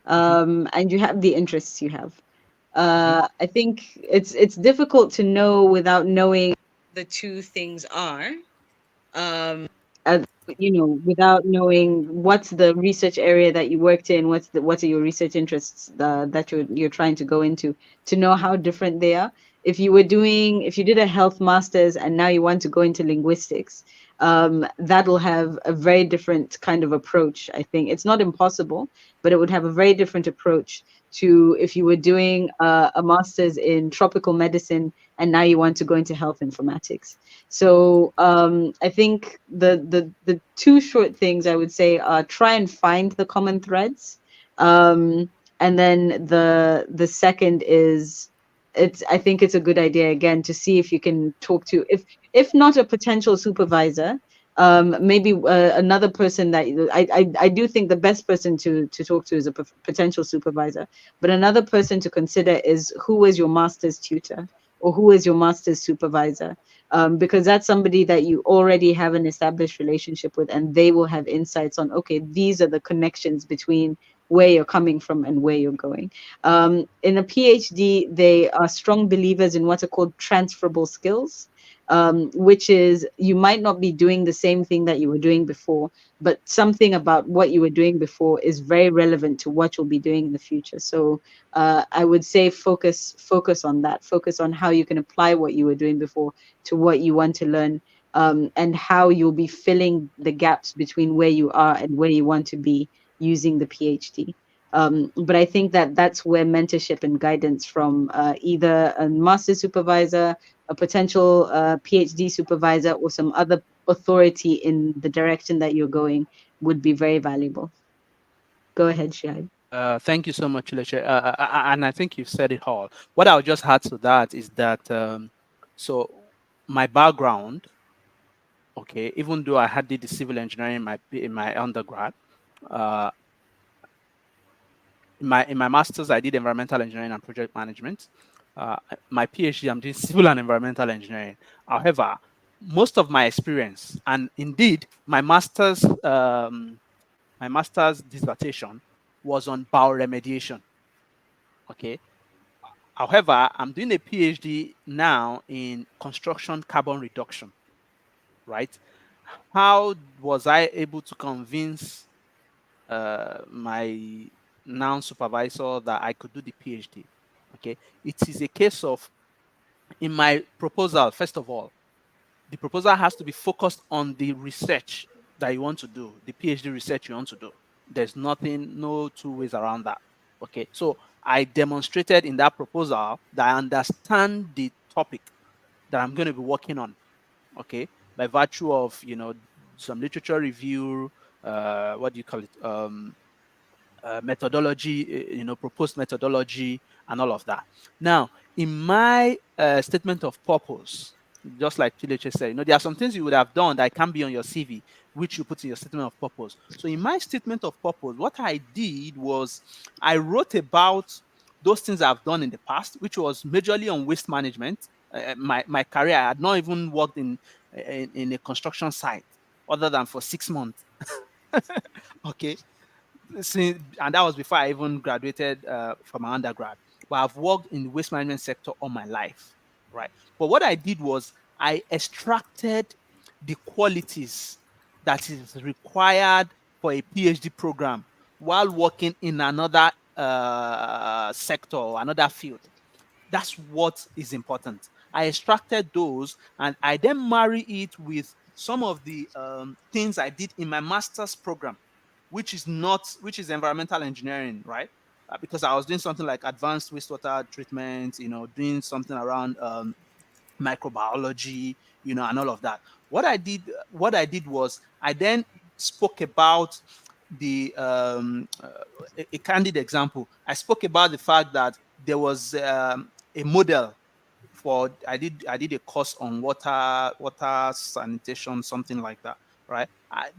Mhm, and you have the interests you have. mhm. I think it's difficult to know without knowing the two things are. As without knowing what's the research area that you worked in, what are your research interests that you're trying to go into, to know how different they are. If you did a health master's and now you want to go into linguistics, that'll have a very different kind of approach. I think it's not impossible, but it would have a very different approach to if you were doing a master's in tropical medicine and now you want to go into health informatics. So I think the two short things I would say are try and find the common threads, and then the second is I think it's a good idea again to see if you can talk to, if not a potential supervisor, maybe another person that I do think the best person to talk to is a potential supervisor, but another person to consider is who is your master's tutor or who is your master's supervisor, because that's somebody that you already have an established relationship with, and they will have insights on, okay, these are the connections between where you're coming from and where you're going. In a PhD, they are strong believers in what are called transferable skills, which is you might not be doing the same thing that you were doing before, but something about what you were doing before is very relevant to what you'll be doing in the future. So I would say focus on that. Focus on how you can apply what you were doing before to what you want to learn, and how you'll be filling the gaps between where you are and where you want to be using the PhD. But I think that that's where mentorship and guidance from either a master supervisor, a potential PhD supervisor, or some other authority in the direction that you're going would be very valuable. Go ahead, Shahid. Thank you so much, Leche. And I think you've said it all. What I'll just add to that is that so my background, okay, even though I had did the civil engineering in my undergrad, uh, in my masters I did environmental engineering and project management. My PhD I'm doing civil and environmental engineering. However, most of my experience, and indeed my master's dissertation was on bioremediation. Okay. However, I'm doing a PhD now in construction carbon reduction, right? How was I able to convince my now supervisor that I could do the PhD? Okay. It is a case of, in my proposal, first of all, the proposal has to be focused on the research that you want to do, the PhD research you want to do. There's nothing, no two ways around that. Okay. So I demonstrated in that proposal that I understand the topic that I'm going to be working on. Okay. By virtue of, some literature review, what do you call it? Methodology, proposed methodology, and all of that. Now, in my statement of purpose, just like Chileche said, there are some things you would have done that can be on your CV, which you put in your statement of purpose. So, in my statement of purpose, what I did was I wrote about those things I've done in the past, which was majorly on waste management. My career, I had not even worked in a construction site other than for 6 months. Okay, and that was before I even graduated from my undergrad. But I've worked in the waste management sector all my life, right? But what I did was I extracted the qualities that is required for a PhD program while working in another sector or another field. That's what is important. I extracted those and I then marry it with some of the things I did in my master's program, which is environmental engineering, right? Because I was doing something like advanced wastewater treatment, doing something around microbiology, and all of that. What I did was I then spoke about a candid example. I spoke about the fact that there was a model for I did a course on water sanitation, something like that, right?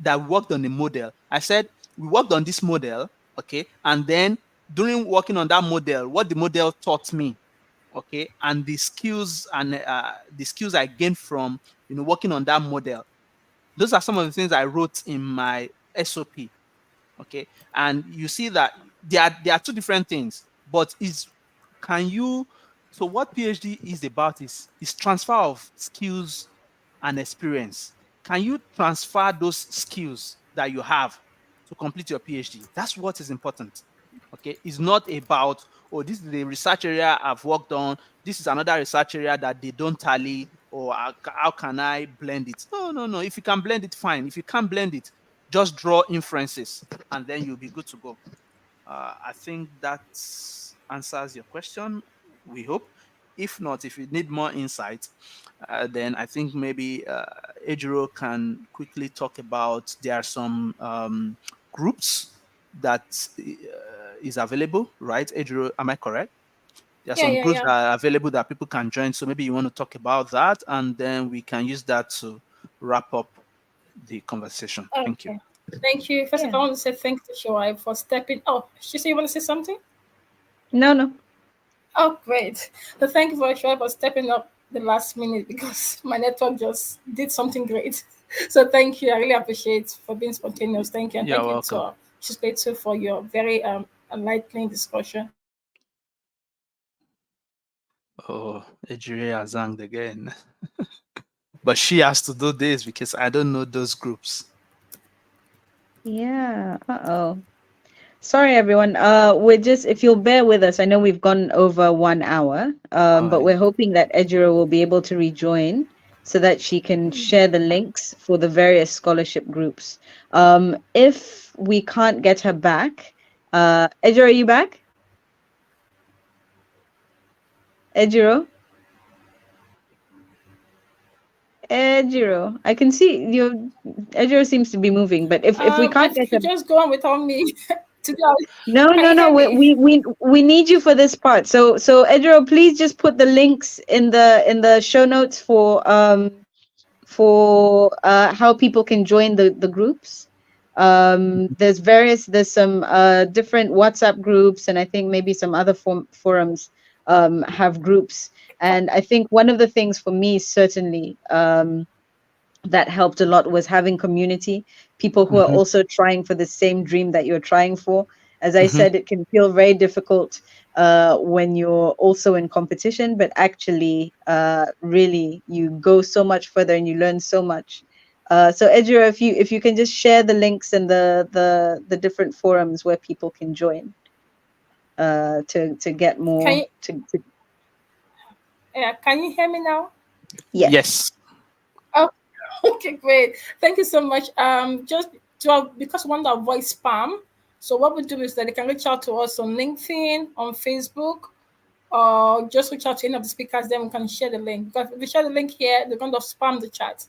That worked on a model. I said we worked on this model, okay, and then during working on that model, what the model taught me, okay, and the skills I gained from working on that model. Those are some of the things I wrote in my SOP. Okay, and you see that there are two different things, but is can you so what PhD is about is transfer of skills and experience. Can you transfer those skills that you have to complete your PhD? That's what is important. Okay, it's not about, oh, this is the research area I've worked on, this is another research area that they don't tally, or how can I blend it? No, no, no. If you can blend it, fine. If you can't blend it, just draw inferences and then you'll be good to go. I think that answers your question. We hope. If not, if you need more insight, then I think maybe Ejiro can quickly talk about there are some groups that is available, right? Ejiro, am I correct? There are Yeah, some yeah, groups yeah. that are available that people can join. So maybe you want to talk about that, and then we can use that to wrap up the conversation. Thank you. Okay. Thank you. First of Yeah. all, I want to say thanks to Shoaib for stepping. Oh, she said you want to say something? No, no. Oh, great. So thank you for Shoaib for stepping up the last minute because my network just did something great. So thank you. I really appreciate for being spontaneous. Thank you. And You're thank you welcome. to Chispe too for your very enlightening discussion. Oh, Ejire has hanged again. But she has to do this because I don't know those groups. Yeah. Uh-oh. Sorry, everyone. We're just, if you'll bear with us, I know we've gone over 1 hour, All but right. we're hoping that Ejiro will be able to rejoin so that she can share the links for the various scholarship groups. If we can't get her back, Ejiro, are you back? Ejiro? Ejiro. I can see your Ejiro seems to be moving, but if we I can't think get you her, just go on without me. Today, No, can no, you no. hear me? We need you for this part. So Ejiro, please just put the links in the show notes for how people can join the groups. There's some different WhatsApp groups, and I think maybe some other forums have groups. And I think one of the things for me certainly that helped a lot was having community, people who are Mhm, also trying for the same dream that you're trying for. As I mhm. said, it can feel very difficult when you're also in competition, but actually, really, you go so much further and you learn so much. So Ejiro, if you can just share the links and the different forums where people can join to get Can more you, to can you hear me now? yes. Yes. Oh, okay, great. Thank you so much. Just to because we want to avoid spam, so what we do is that they can reach out to us on LinkedIn, on Facebook, or just reach out to any of the speakers. Then we can share the link. Because if we share the link here, they're going to spam the chat,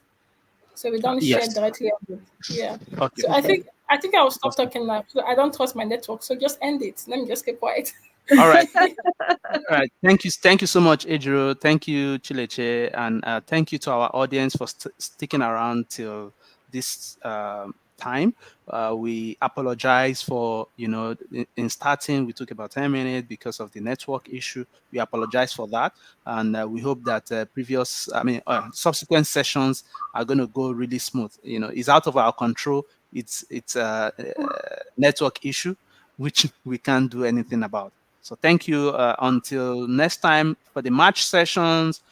so we don't share Yes. directly on it. Yeah. Okay. So I think I will stop Awesome. talking now. So I don't trust my network. So just end it. Let me just keep quiet. All right. All right. Thank you so much, Ejiro. Thank you, Chileche, and thank you to our audience for sticking around till this time. We apologize for in starting we took about 10 minutes because of the network issue. We apologize for that, and we hope that subsequent sessions are going to go really smooth. It's out of our control. It's a network issue which we can't do anything about. So thank you. Until next time for the March sessions,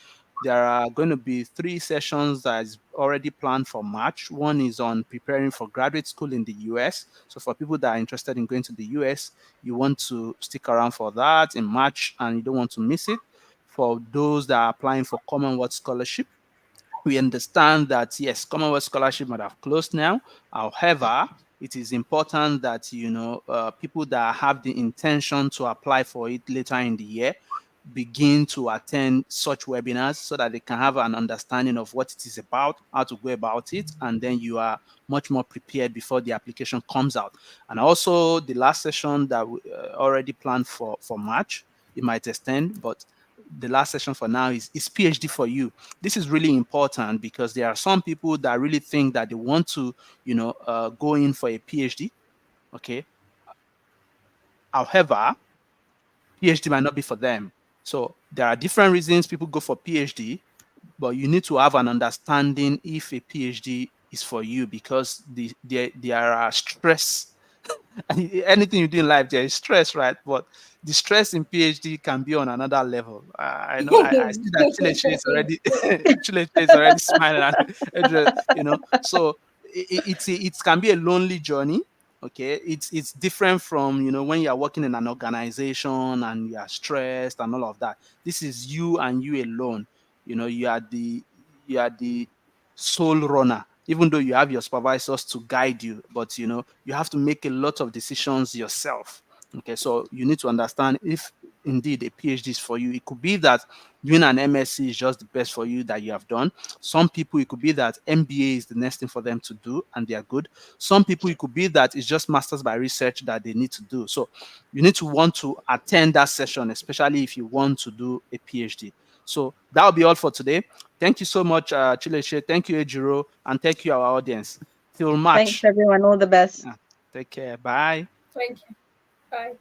there are going to be 3 sessions that is already planned for March. One is on preparing for graduate school in the US. So for people that are interested in going to the US, you want to stick around for that in March and you don't want to miss it. For those that are applying for Commonwealth Scholarship, we understand that yes, Commonwealth Scholarship might have closed now. However, it is important that people that have the intention to apply for it later in the year begin to attend such webinars so that they can have an understanding of what it is about, how to go about it, and then you are much more prepared before the application comes out. And also the last session that we already planned for March, it might extend, but the last session for now is PhD for you. This is really important because there are some people that really think that they want to, go in for a PhD. Okay. However, PhD might not be for them. So there are different reasons people go for PhD, but you need to have an understanding if a PhD is for you because there are stress. Anything you do in life, there is stress, right? But the stress in PhD can be on another level. I know. I see that Chileche is already Chileche is already smiling at So it can be a lonely journey. Okay, it's different from when you are working in an organization and you are stressed and all of that. This is you and you alone. You are the sole runner, even though you have your supervisors to guide you, but you have to make a lot of decisions yourself. Okay, so you need to understand if indeed a PhD is for you. It could be that doing an MSc is just the best for you that you have done. Some people, it could be that MBA is the next thing for them to do and they are good. Some people, it could be that it's just masters by research that they need to do. So you need to want to attend that session, especially if you want to do a PhD. So that'll be all for today. Thank you so much, Chileche. Thank you, Ejiro, and thank you, our audience. Till Thanks March. everyone. All the best. Yeah. Take care. Bye. Thank you. Bye.